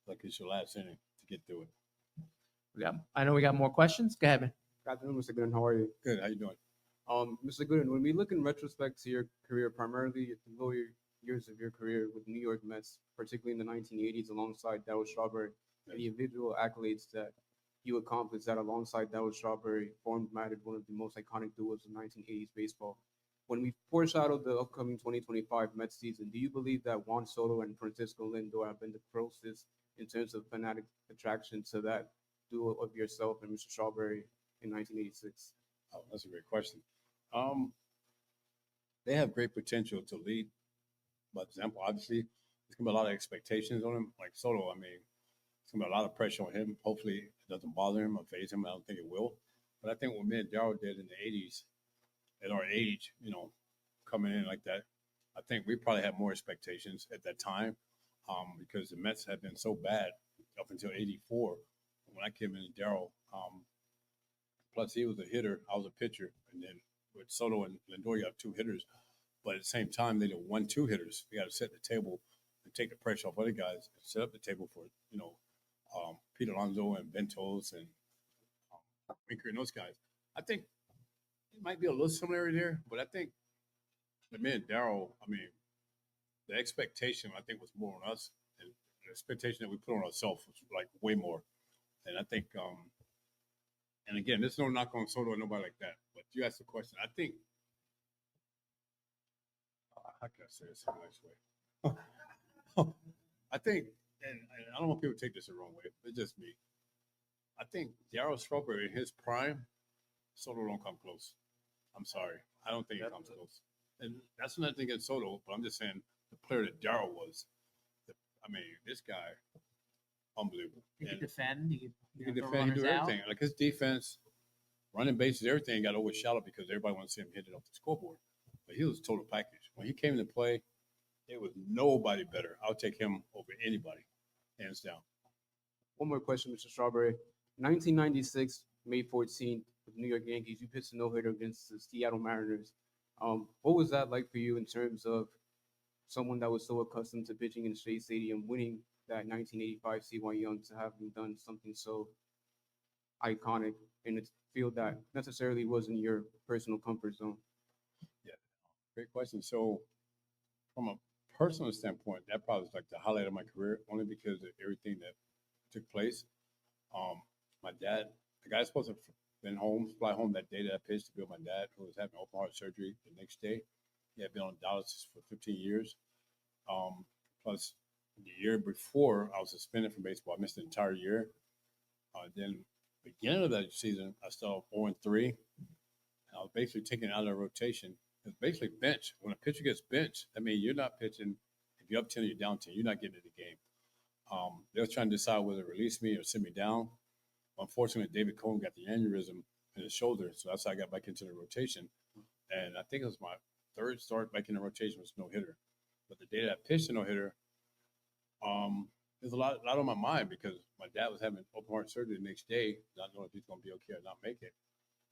like it's your last inning to get through it. I know we got more questions. Go ahead, man. Good afternoon, Mr. Gooden. How are you? Good. How you doing? Mr. Gooden, when we look in retrospect to your career, primarily at the lower years of your career with the New York Mets, particularly in the 1980s alongside Darryl Strawberry, and the individual accolades that you accomplished that alongside Darryl Strawberry formed mattered one of the most iconic duos of 1980s baseball. When we foreshadow the upcoming 2025 Mets season, do you believe that Juan Soto and Francisco Lindor have been the closest in terms of fanatic attraction to that duo of yourself and Mr. Strawberry in 1986? Oh, that's a great question. They have great potential to lead. By example, obviously, there's going to be a lot of expectations on him. Like Soto, I mean, there's going to be a lot of pressure on him. Hopefully, it doesn't bother him or phase him. I don't think it will. But I think what me and Darryl did in the 80s, at our age, coming in like that, I think we probably had more expectations at that time because the Mets had been so bad up until 84 when I came in, Darryl. Plus, he was a hitter. I was a pitcher. And then with Soto and Lindor, you have 2 hitters. But at the same time, they did 1-2 hitters. You got to set the table and take the pressure off other guys and set up the table for, Pete Alonso and Ventos and Winker and those guys. I think it might be a little similarity there, but I think the me and Daryl, the expectation I think was more on us, and the expectation that we put on ourselves was like way more. And I think, and again, there's no knock on Soto or nobody like that. But you asked the question. I think, how can I say this in a nice way? I think, and I don't want people to take this the wrong way. It's just me. I think Darryl Strawberry in his prime, Soto don't come close. I'm sorry. I don't think he comes close. And that's nothing against Soto, but I'm just saying the player that Darryl was. This guy, unbelievable. He could defend. He He could can defend. He do out. everything. Like his defense, running bases, everything got overshadowed because everybody wanted to see him hit it off the scoreboard. But he was a total package. When he came into play, there was nobody better. I'll take him over anybody, hands down. One more question, Mr. Strawberry. 1996, May 14th, with New York Yankees, you pitched a no-hitter against the Seattle Mariners. What was that like for you in terms of someone that was so accustomed to pitching in Shea Stadium, winning that 1985 CY Young, to having done something so iconic in a field that necessarily wasn't your personal comfort zone? Yeah, great question. So, from a personal standpoint, that probably was like the highlight of my career, only because of everything that took place. My dad, the guy supposed to fly home that day that I pitched to be with my dad, who was having open heart surgery the next day. He had been on dialysis for 15 years. Plus, the year before, I was suspended from baseball. I missed the entire year. Then, beginning of that season, I started 0-3. And I was basically taken out of the rotation. It's basically bench. When a pitcher gets benched, I mean, you're not pitching. If you're up 10 or you're down 10, you're not getting in the game. They were trying to decide whether to release me or send me down. Unfortunately, David Cohn got the aneurysm in his shoulder, so that's how I got back into the rotation. And I think it was my third start back in the rotation was no hitter. But the day that I pitched a no hitter, there's a lot on my mind because my dad was having open heart surgery the next day, not knowing if he's going to be okay or not make it.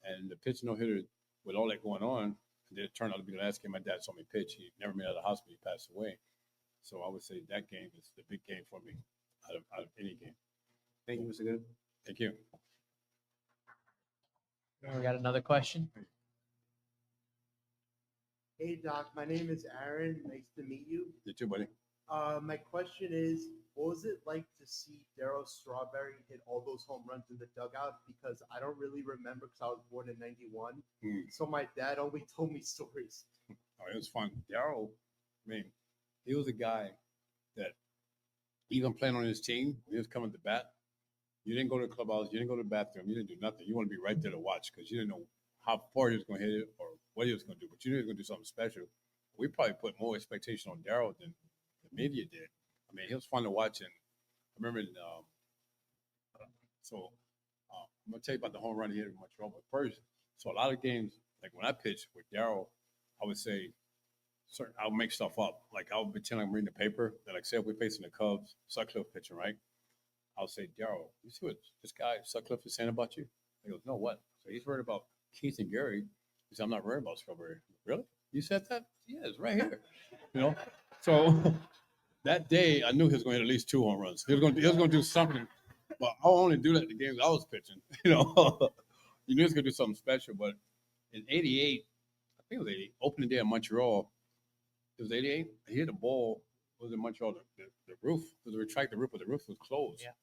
And the pitch no hitter, with all that going on, and then it turned out to be the last game my dad saw me pitch. He never made it out of the hospital. He passed away. So I would say that game is the big game for me out of any game. Thank you, Mr. Gooden. Thank you. We got another question. Hey Doc, my name is Aaron. Nice to meet you. You too, buddy. My question is, what was it like to see Darryl Strawberry hit all those home runs in the dugout? Because I don't really remember because I was born in '91. So my dad only told me stories. Oh, it was fun. Darryl, he was a guy that even playing on his team, when he was coming to bat, you didn't go to the clubhouse, you didn't go to the bathroom, you didn't do nothing. You want to be right there to watch because you didn't know how far he was going to hit it or what he was going to do, but you knew he was going to do something special. We probably put more expectation on Darryl than the media did. He was fun to watch, and I remember. I'm going to tell you about the home run he hit in Montreal. But first, so a lot of games, like when I pitched with Darryl, I would say, I'll make stuff up. Like I'll pretend I'm reading the paper. That like say if we're facing the Cubs, Sutcliffe pitching, right? I'll say, Darryl, you see what this guy Sutcliffe is saying about you? He goes, no, what? So he's worried about Keith and Gary. He said, I'm not worried about Strawberry. Really? You said that? Yeah, it's right here. So that day I knew he was going to hit at least 2 home runs. He was going to do something. But I'll only do that in the games I was pitching. You knew he was going to do something special. But in '88, I think it was '88, opening day in Montreal. It was '88. He hit a ball. It was in Montreal. The roof was a retracted roof, but the roof was closed. Yeah.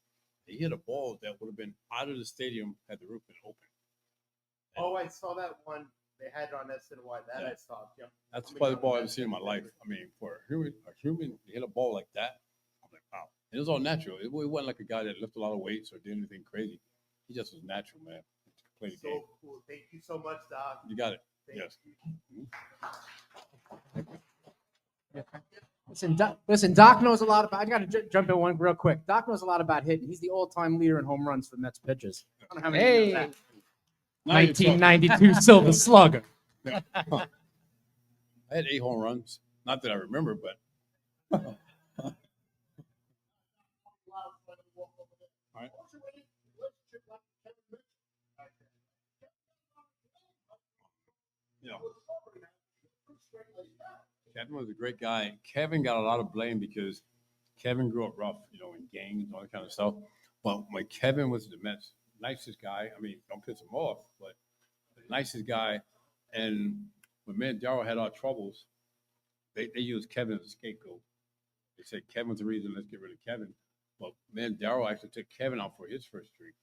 He hit a ball that would have been out of the stadium had the roof been open. Oh, I saw that one. They had it on SNY. That I saw. Yep. That's probably the ball I've ever seen in my life. For a human to hit a ball like that, I'm like, wow. It was all natural. It wasn't like a guy that lifted a lot of weights or did anything crazy. He just was natural, man. To play the game. Cool. Thank you so much, Doc. You got it. Thank Yes. Listen, Doc knows a lot about. I got to jump in one real quick. Doc knows a lot about hitting. He's the all-time leader in home runs for Mets pitchers. I don't know how many you know that. 1992 Silver Slugger. Yeah. I had 8 home runs. Not that I remember, but. All right. Yeah. Kevin was a great guy. Kevin got a lot of blame because Kevin grew up rough, in gangs and all that kind of stuff. But when Kevin was the Mets, nicest guy. I mean, don't piss him off, but the nicest guy. And when me and Darryl had our troubles, they used Kevin as a scapegoat. They said Kevin's the reason. Let's get rid of Kevin. But me and Darryl actually took Kevin out for his first drink.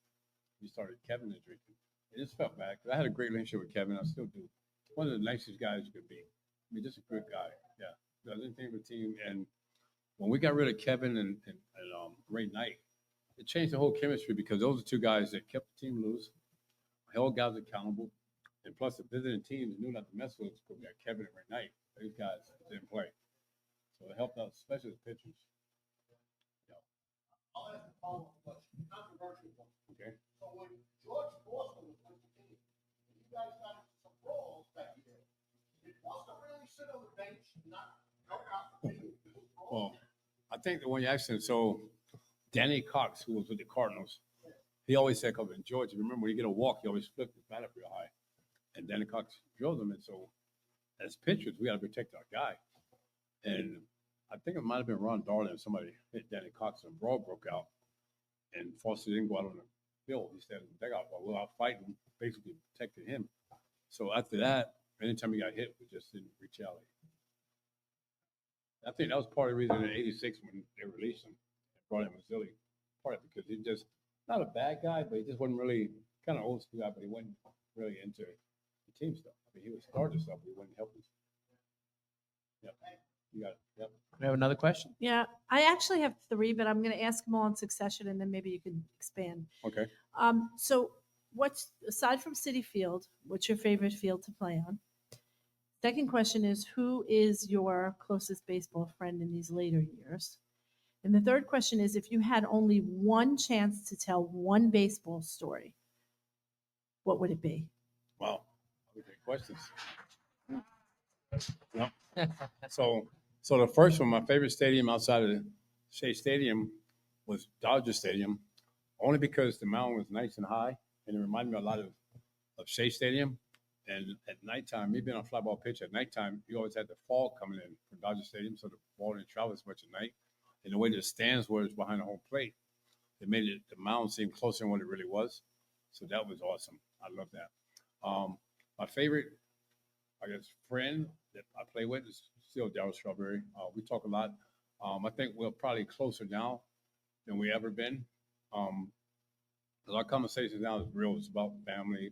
We started Kevin to drinking. It just felt bad because I had a great relationship with Kevin. I still do. One of the nicest guys you could be. I mean, just a good guy. Yeah, does anything for the team. And when we got rid of Kevin and Ray Knight, it changed the whole chemistry because those are two guys that kept the team loose, held guys accountable, and plus the visiting teams knew not to mess with us because we got Kevin and Ray Knight. These guys didn't play, so it helped out, especially the pitchers. Yeah. I'll ask a follow-up question, controversial one. Okay. So when George Boston was with the team, and you guys got into some brawls back there, did Boston really sit on the bench, not go out the team? Well, I think the one you asked him, so Danny Cox, who was with the Cardinals, he always said, "Come in, George. Remember, when you get a walk, you always flip the bat up real high." And Danny Cox drilled him, and so as pitchers, we got to protect our guy. And I think it might have been Ron Darling. Somebody hit Danny Cox, and a brawl broke out. And Foster didn't go out on the field. He stayed in the dugout while we were out fighting, basically protected him. So after that, anytime he got hit, we just didn't retaliate. I think that was part of the reason in '86 when they released him and brought in Mazzilli. Part of it because he's just not a bad guy, but he just wasn't really kind of old school guy, but he wasn't really into the team stuff. I mean, he would start the stuff, but he wouldn't help us. Yep. You got it. Yep. We have another question. Yeah, I actually have three, but I'm going to ask them all in succession, and then maybe you can expand. Okay. So, what's aside from City Field, what's your favorite field to play on? Second question is, who is your closest baseball friend in these later years? And the third question is, if you had only one chance to tell one baseball story, what would it be? Wow. Great questions. Yep. So the first one, my favorite stadium outside of Shea Stadium was Dodger Stadium, only because the mound was nice and high, and it reminded me a lot of Shea Stadium. And at nighttime, me being a fly ball pitcher, at nighttime, you always had the fog coming in from Dodger Stadium, so the ball didn't travel as much at night. And the way the stands were behind the home plate, it made the mound seem closer than what it really was. So that was awesome. I love that. My favorite, I guess, friend that I play with is still Darryl Strawberry. We talk a lot. I think we're probably closer now than we ever been. Because our conversations now is real. It's about family,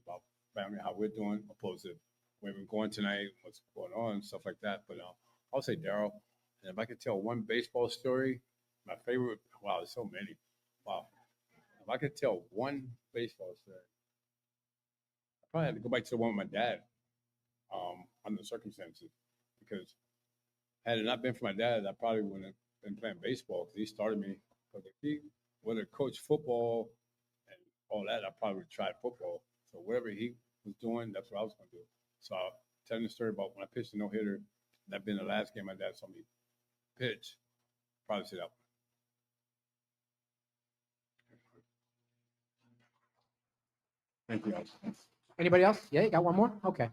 how we're doing, opposed to where we're going tonight, what's going on, and stuff like that. But I'll say Darryl. And if I could tell one baseball story, my favorite, wow, there's so many. Wow. If I could tell one baseball story, I probably had to go back to the one with my dad under the circumstances. Because had it not been for my dad, I probably wouldn't have been playing baseball because he started me. Because if he would have coached football and all that, I probably would have tried football. So whatever he was doing, that's what I was going to do. So I'll tell you the story about when I pitched a no-hitter. That been the last game my dad saw me pitch. Probably say that one. Thank you. Anybody else? Yeah, you got one more? Okay.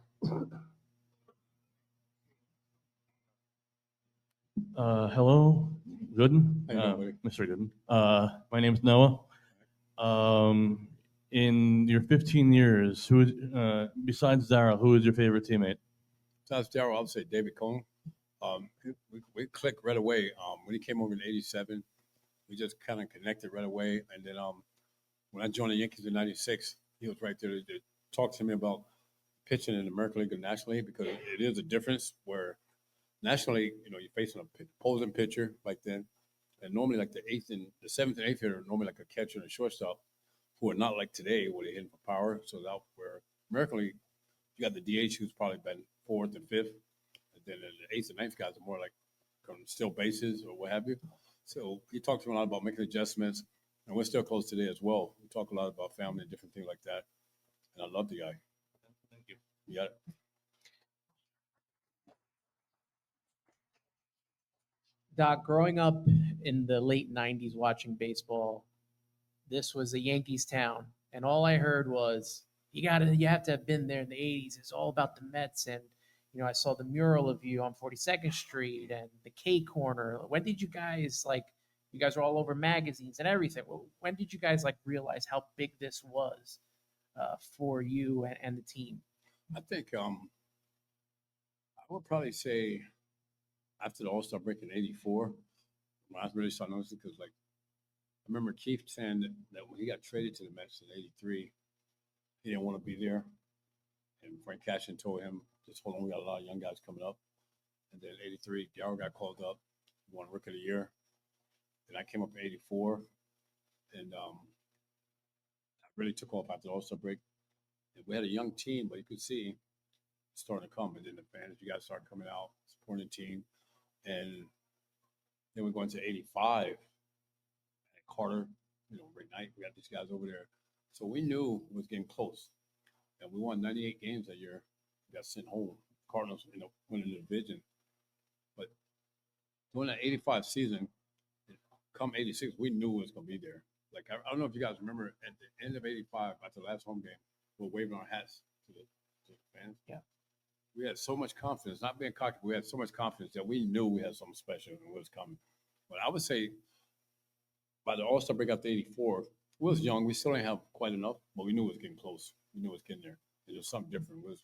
Hello, Gooden. How you doing, buddy? Mr. Gooden. My name's Noah. In your 15 years, who is besides Zara, who is your favorite teammate? Besides Darryl, I would say David Cohn. We clicked right away. When he came over in '87, we just kind of connected right away. And then when I joined the Yankees in '96, he was right there to talk to me about pitching in the American League and National League because it is a difference where nationally, you're facing a opposing pitcher like then, and normally like the seventh and eighth hitter are normally like a catcher and a shortstop, who are not like today where they're hitting for power. So that where American League, you got the DH who's probably been fourth and fifth, and then the eighth and ninth guys are more like steal bases or what have you. So he talked to me a lot about making adjustments, and we're still close today as well. We talk a lot about family and different things like that, and I love the guy. Thank you. You got it. Doc, growing up in the late 90s watching baseball, this was a Yankees town. And all I heard was, you have to have been there in the 80s. It's all about the Mets. And, I saw the mural of you on 42nd Street and the K Corner. When did you guys You guys were all over magazines and everything. Well, when did you guys like realize how big this was for you and the team? I think I would probably say after the All-Star break in '84, when I really started noticing, because like I remember Keith saying that when he got traded to the Mets in '83, he didn't want to be there, and Frank Katchin told him, "Just hold on, we got a lot of young guys coming up." And then '83, Darryl got called up, won Rookie of the Year. Then I came up in '84, and I really took off after the All-Star break. And we had a young team, but you could see it starting to come. And then the fans, you guys started coming out, supporting the team. And then we go into '85, and Carter, Ray Knight, we got these guys over there. So we knew it was getting close. And we won 98 games that year. We got sent home. Cardinals, winning the division. But during that '85 season, come '86, we knew it was going to be there. Like, I don't know if you guys remember, at the end of '85, after the last home game, we're waving our hats to the fans. Yeah. We had so much confidence, not being cocky, but we had so much confidence that we knew we had something special and it was coming. But I would say by the All-Star break after '84, we was young. We still didn't have quite enough, but we knew it was getting close. We knew it was getting there. It was something different. It was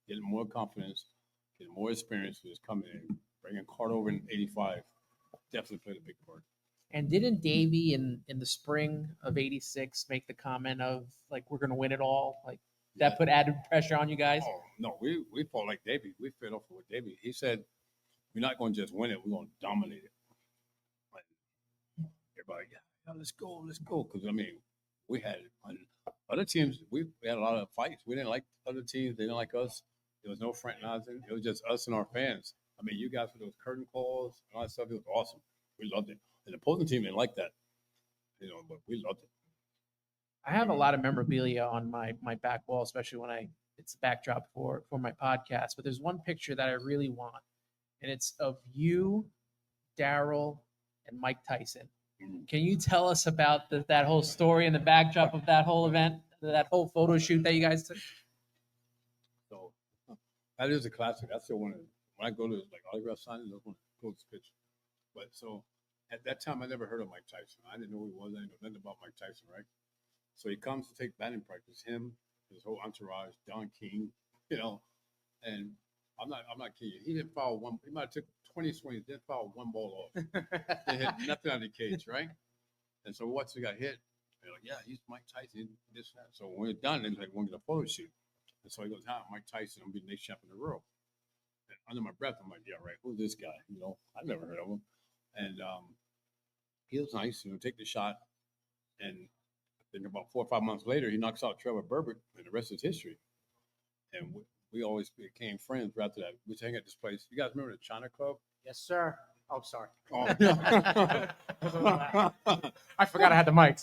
getting more confidence, getting more experience. It was coming in. Bringing Carter over in '85 definitely played a big part. And didn't Davey in the spring of '86 make the comment of like, we're going to win it all? Like that put added pressure on you guys? Oh, no, we fought like Davey. We fed off with Davey. He said, we're not going to just win it. We're going to dominate it. Like, everybody, yeah, let's go. Because, we had it. And other teams, we had a lot of fights. We didn't like other teams. They didn't like us. There was no fraternizing. It was just us and our fans. You guys with those curtain calls and all that stuff, it was awesome. We loved it. And the opposing team didn't like that, but we loved it. I have a lot of memorabilia on my back wall, especially when it's a backdrop for my podcast. But there's one picture that I really want, and it's of you, Darryl, and Mike Tyson. Can you tell us about that whole story and the backdrop of that whole event, that whole photo shoot that you guys took? So that is a classic. That's the one. When I go to like autograph signing, that's one of the closest pictures. But so at that time, I never heard of Mike Tyson. I didn't know who he was. I didn't know nothing about Mike Tyson, right? So he comes to take batting practice. Him, his whole entourage, Don King, and I'm not kidding. He didn't foul one. He might have took 20 swings, didn't foul one ball off. They hit nothing out of the cage, right? And so once he got hit, they're like, yeah, he's Mike Tyson, this, that. So when we're done, they're like, we'll get a photo shoot. And so he goes, hi, Mike Tyson, I'm be the next champion in the world. And under my breath, I'm like, yeah, right. Who's this guy? I've never heard of him. And he was nice, take the shot. And I think about 4 or 5 months later, he knocks out Trevor Burbert, and the rest is history. And we always became friends after that. We hang at this place. You guys remember the China Club? Yes, sir. Oh, sorry. Oh. I forgot I had the mics.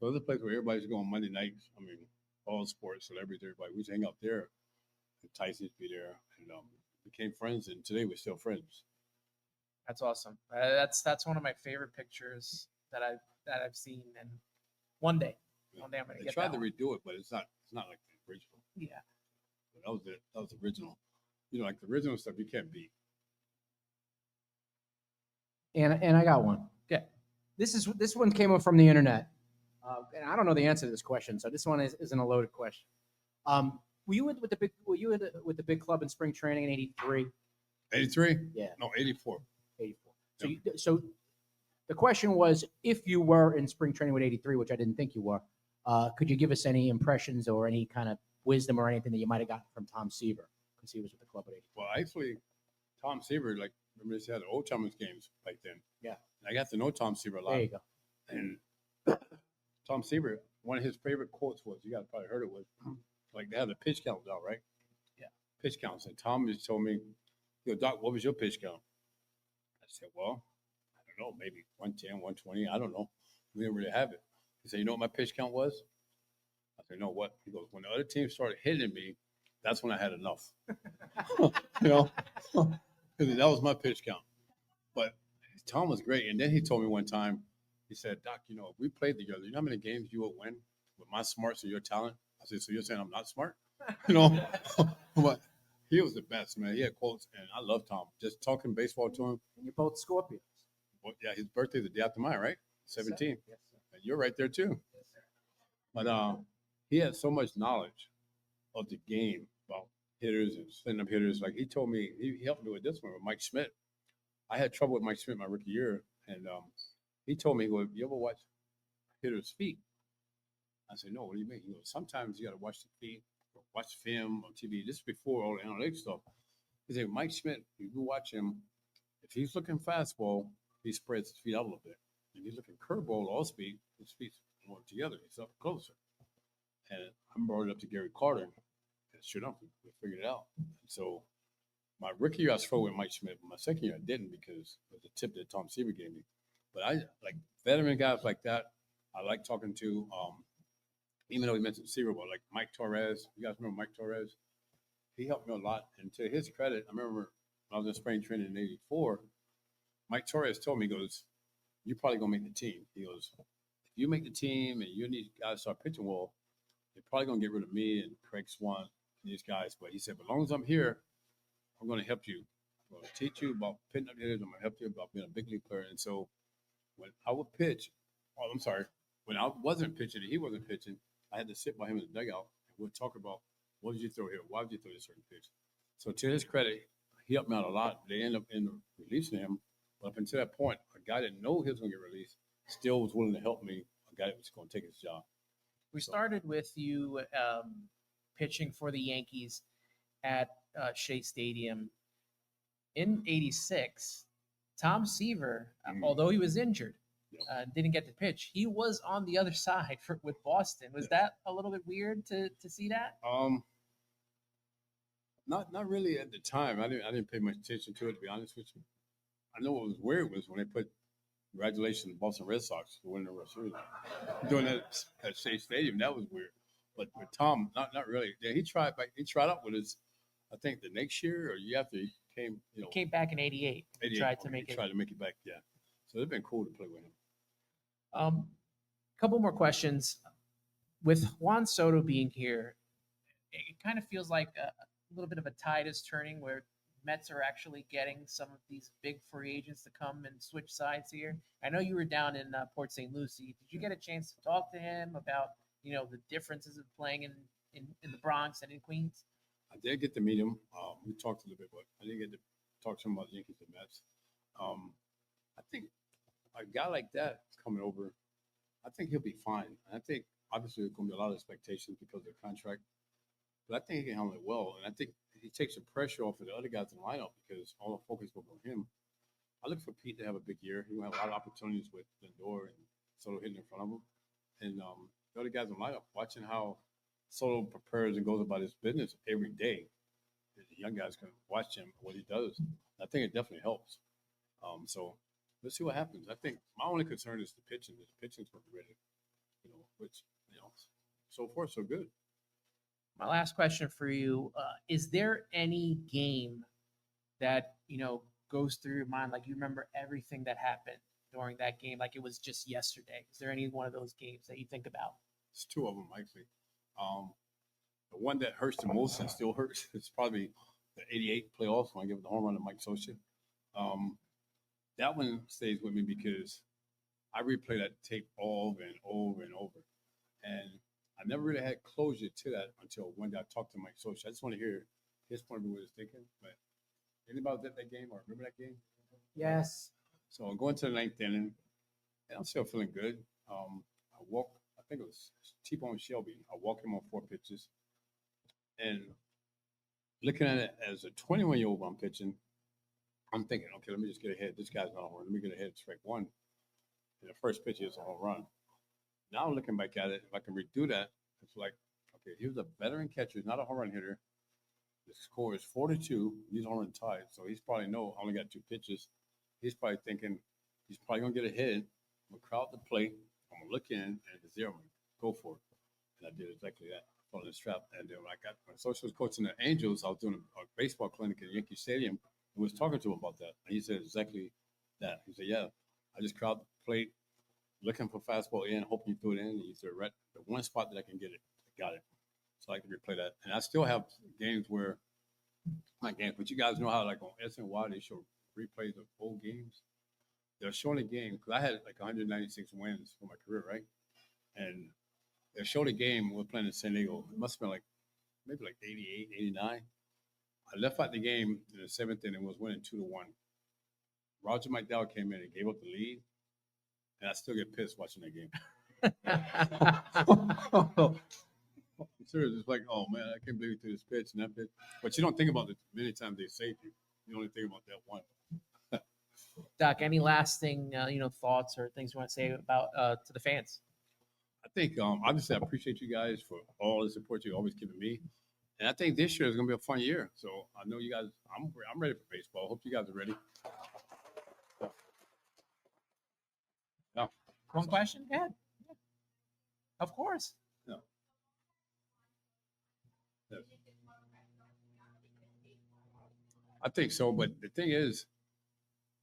So it's a place where everybody's going Monday nights. All sports, celebrities, everybody. We used to hang out there. And Tyson used to be there, and became friends. And today we're still friends. That's awesome. That's one of my favorite pictures that I've seen. And one day I'm gonna They get tried that to one. redo it, but it's not like the original. Yeah. But that was the original. Like the original stuff you can't beat. And I got one. Okay. This one came up from the internet. And I don't know the answer to this question, so this one isn't a loaded question. Were you with the big club in spring training in '83? '83? Yeah. No, '84. '84. Yeah. So the question was, if you were in spring training with '83, which I didn't think you were, could you give us any impressions or any kind of wisdom or anything that you might have gotten from Tom Seaver, because he was with the club at '84? Well, actually, Tom Seaver, remember they had the old timers games back then. Yeah. And I got to know Tom Seaver a lot. There you go. And Tom Seaver, one of his favorite quotes was, you guys probably heard it, was like they had the pitch counts out, right? Yeah. Pitch counts. And Tom just told me, Doc, what was your pitch count? I said, well, I don't know, maybe 110, 120. I don't know. We didn't really have it. He said, you know what my pitch count was? I said, no, what? He goes, when the other team started hitting me, that's when I had enough. Because that was my pitch count. But Tom was great. And then he told me one time, he said, Doc, if we played together, you know how many games you would win with my smarts or your talent? I said, so you're saying I'm not smart? But He was the best, man. He had quotes, and I love Tom. Just talking baseball to him. And you're both Scorpios. Well, yeah, his birthday's the day after mine, right? 17. Yes, sir. And you're right there too. Yes, sir. But he had so much knowledge of the game about hitters and setting up hitters. Like he told me, he helped me with this one with Mike Schmidt. I had trouble with Mike Schmidt my rookie year, and he told me, "Well, you ever watch hitters' feet?" I said, "No. What do you mean?" He goes, "Sometimes you got to watch the feet, or watch film on TV." This is before all the analytics stuff. He said, "Mike Schmidt, if you watch him, if he's looking fastball, he spreads his feet out a little bit. If he's looking curveball, all speed, his feet more together. He's up closer." And I brought it up to Gary Carter, and sure enough, we figured it out. And so my rookie year, I struggled with Mike Schmidt. But my second year, I didn't because of the tip that Tom Seaver gave me. But I like veteran guys like that. I like talking to, even though he mentioned Seaver, but like Mike Torres. You guys remember Mike Torres? He helped me a lot. And to his credit, I remember when I was in spring training in '84, Mike Torres told me, he goes, "You're probably going to make the team." He goes, "If you make the team and you need guys to start pitching well, they're probably going to get rid of me and Craig Swan and these guys." But he said, "But as long as I'm here, I'm going to help you. I'm going to teach you about pitching up hitters. I'm going to help you about being a big league player." And so when I would pitch, when I wasn't pitching and he wasn't pitching, I had to sit by him in the dugout and we'd talk about, what did you throw here? Why did you throw this certain pitch? So to his credit, he helped me out a lot. They ended up releasing him. But up until that point, a guy that knew he was going to get released still was willing to help me, a guy that was going to take his job. We started with you pitching for the Yankees at Shea Stadium in '86. Tom Seaver, although he was injured, didn't get to pitch. He was on the other side with Boston. Was that a little bit weird to see that? Not really at the time. I didn't pay much attention to it, to be honest with you. I know what was weird was when they put congratulations to Boston Red Sox for winning the World Series. Doing that at Shea Stadium, that was weird. But with Tom, not really. Yeah, he tried out with us, I think the next year or year after he came, He came back in '88. Tried to make it back, yeah. So it'd been cool to play with him. Couple more questions. With Juan Soto being here, it kind of feels like a little bit of a tide is turning where Mets are actually getting some of these big free agents to come and switch sides here. I know you were down in Port St. Lucie. Did you get a chance to talk to him about the differences of playing in the Bronx and in Queens? I did get to meet him. We talked a little bit, but I didn't get to talk to him about the Yankees and Mets. I think a guy like that coming over, I think he'll be fine. I think obviously there's going to be a lot of expectations because of the contract, but I think he can handle it well. And I think he takes the pressure off of the other guys in the lineup because all the focus will go on him. I look for Pete to have a big year. He will have a lot of opportunities with Lindor and Soto hitting in front of him. And the other guys in the lineup, watching how Soto prepares and goes about his business every day. The young guys can watch him, what he does. I think it definitely helps. So let's see what happens. I think my only concern is the pitching. The pitching's going to be ready, which, so far so good. My last question for you, is there any game that, goes through your mind, like you remember everything that happened during that game, like it was just yesterday? Is there any one of those games that you think about? It's two of them, actually. The one that hurts the most and still hurts is probably the '88 playoffs when I give the home run to Mike Socha. That one stays with me because I replay that tape over and over and over. And I never really had closure to that until one day I talked to Mike Socha. I just want to hear his point of view, what he's thinking. But anybody that game or remember that game? Yes. So I'm going to the ninth inning, and I'm still feeling good. I think it was T-Bone Shelby. I walked him on 4 pitches. And looking at it as a 21-year-old I'm pitching, I'm thinking, okay, let me just get ahead. This guy's not a home run. Let me get ahead, strike one. And the first pitch is a home run. Now looking back at it, if I can redo that, it's like, okay, he was a veteran catcher, not a home run hitter. The score is 4-2. He's home run tied. So he's probably I only got 2 pitches. He's probably thinking he's probably going to get ahead. I'm going to crowd the plate. I'm going to look in, and it's there. I'm going to go for it. And I did exactly that. I fell in the trap. And then when Socha was coaching the Angels, I was doing a baseball clinic at Yankee Stadium and was talking to him about that. And he said exactly that. He said, yeah, I just crowd the plate, looking for fastball in, hoping you threw it in. And he said, right, the one spot that I can get it, I got it. So I can replay that. And I still have games where not games, but you guys know how like on SNY they show replays of old games. They're showing a game because I had like 196 wins for my career, right? And they're showing a game. We were playing in San Diego. It must have been like maybe like 88, 89. I left out the game in the seventh inning and was winning 2-1. Roger McDowell came in and gave up the lead, and I still get pissed watching that game. I'm serious. It's like, oh man, I can't believe it threw this pitch and that pitch. But you don't think about the many times they saved you. You only think about that one. Doc, any lasting thoughts or things you want to say about to the fans? I think obviously I appreciate you guys for all the support you've always given me, and I think this year is gonna be a fun year. So I know you guys. I'm ready for baseball. Hope you guys are ready. Yeah. One question? Go ahead. Yeah. Of course. No. Yes. I think so, but the thing is,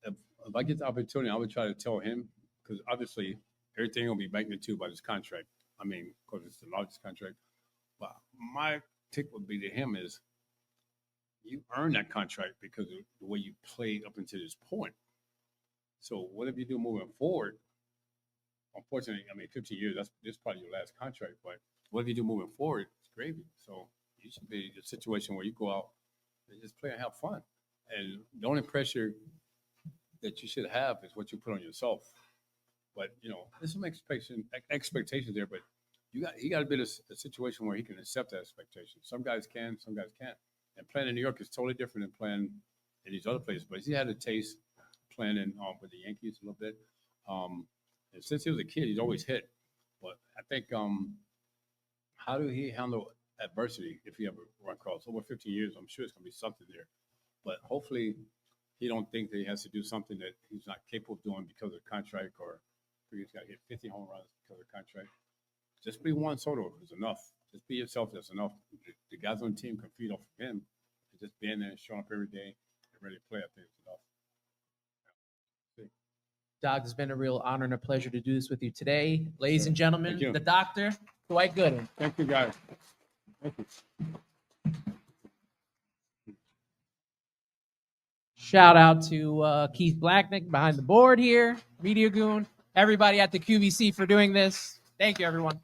if I get the opportunity, I would try to tell him because obviously everything will be magnitude by this contract. I mean, because it's the largest contract. But my tip would be to him is you earn that contract because of the way you played up until this point. So whatever you do moving forward, unfortunately, I mean, 15 years, this is probably your last contract, but whatever you do moving forward, it's gravy. So you should be in a situation where you go out and just play and have fun. And the only pressure that you should have is what you put on yourself. But, there's some expectations there, but he got to be in a situation where he can accept that expectation. Some guys can, some guys can't. And playing in New York is totally different than playing in these other places. But he had a taste playing in with the Yankees a little bit. And since he was a kid, he's always hit. But I think how do he handle adversity if he ever run across? Over 15 years, I'm sure it's going to be something there. But hopefully he don't think that he has to do something that he's not capable of doing because of the contract or he's got to hit 50 home runs because of the contract. Just be one Soto is enough. Just be yourself. That's enough. The guys on the team can feed off of him. Just being there and showing up every day and ready to play, I think it's enough. Doc, it's been a real honor and a pleasure to do this with you today. Ladies and gentlemen, Thank you. the doctor, Dwight Gooden. Thank you, guys. Thank you. Shout out to Keith Blacknick behind the board here, Media Goon, everybody at the QVC for doing this. Thank you, everyone.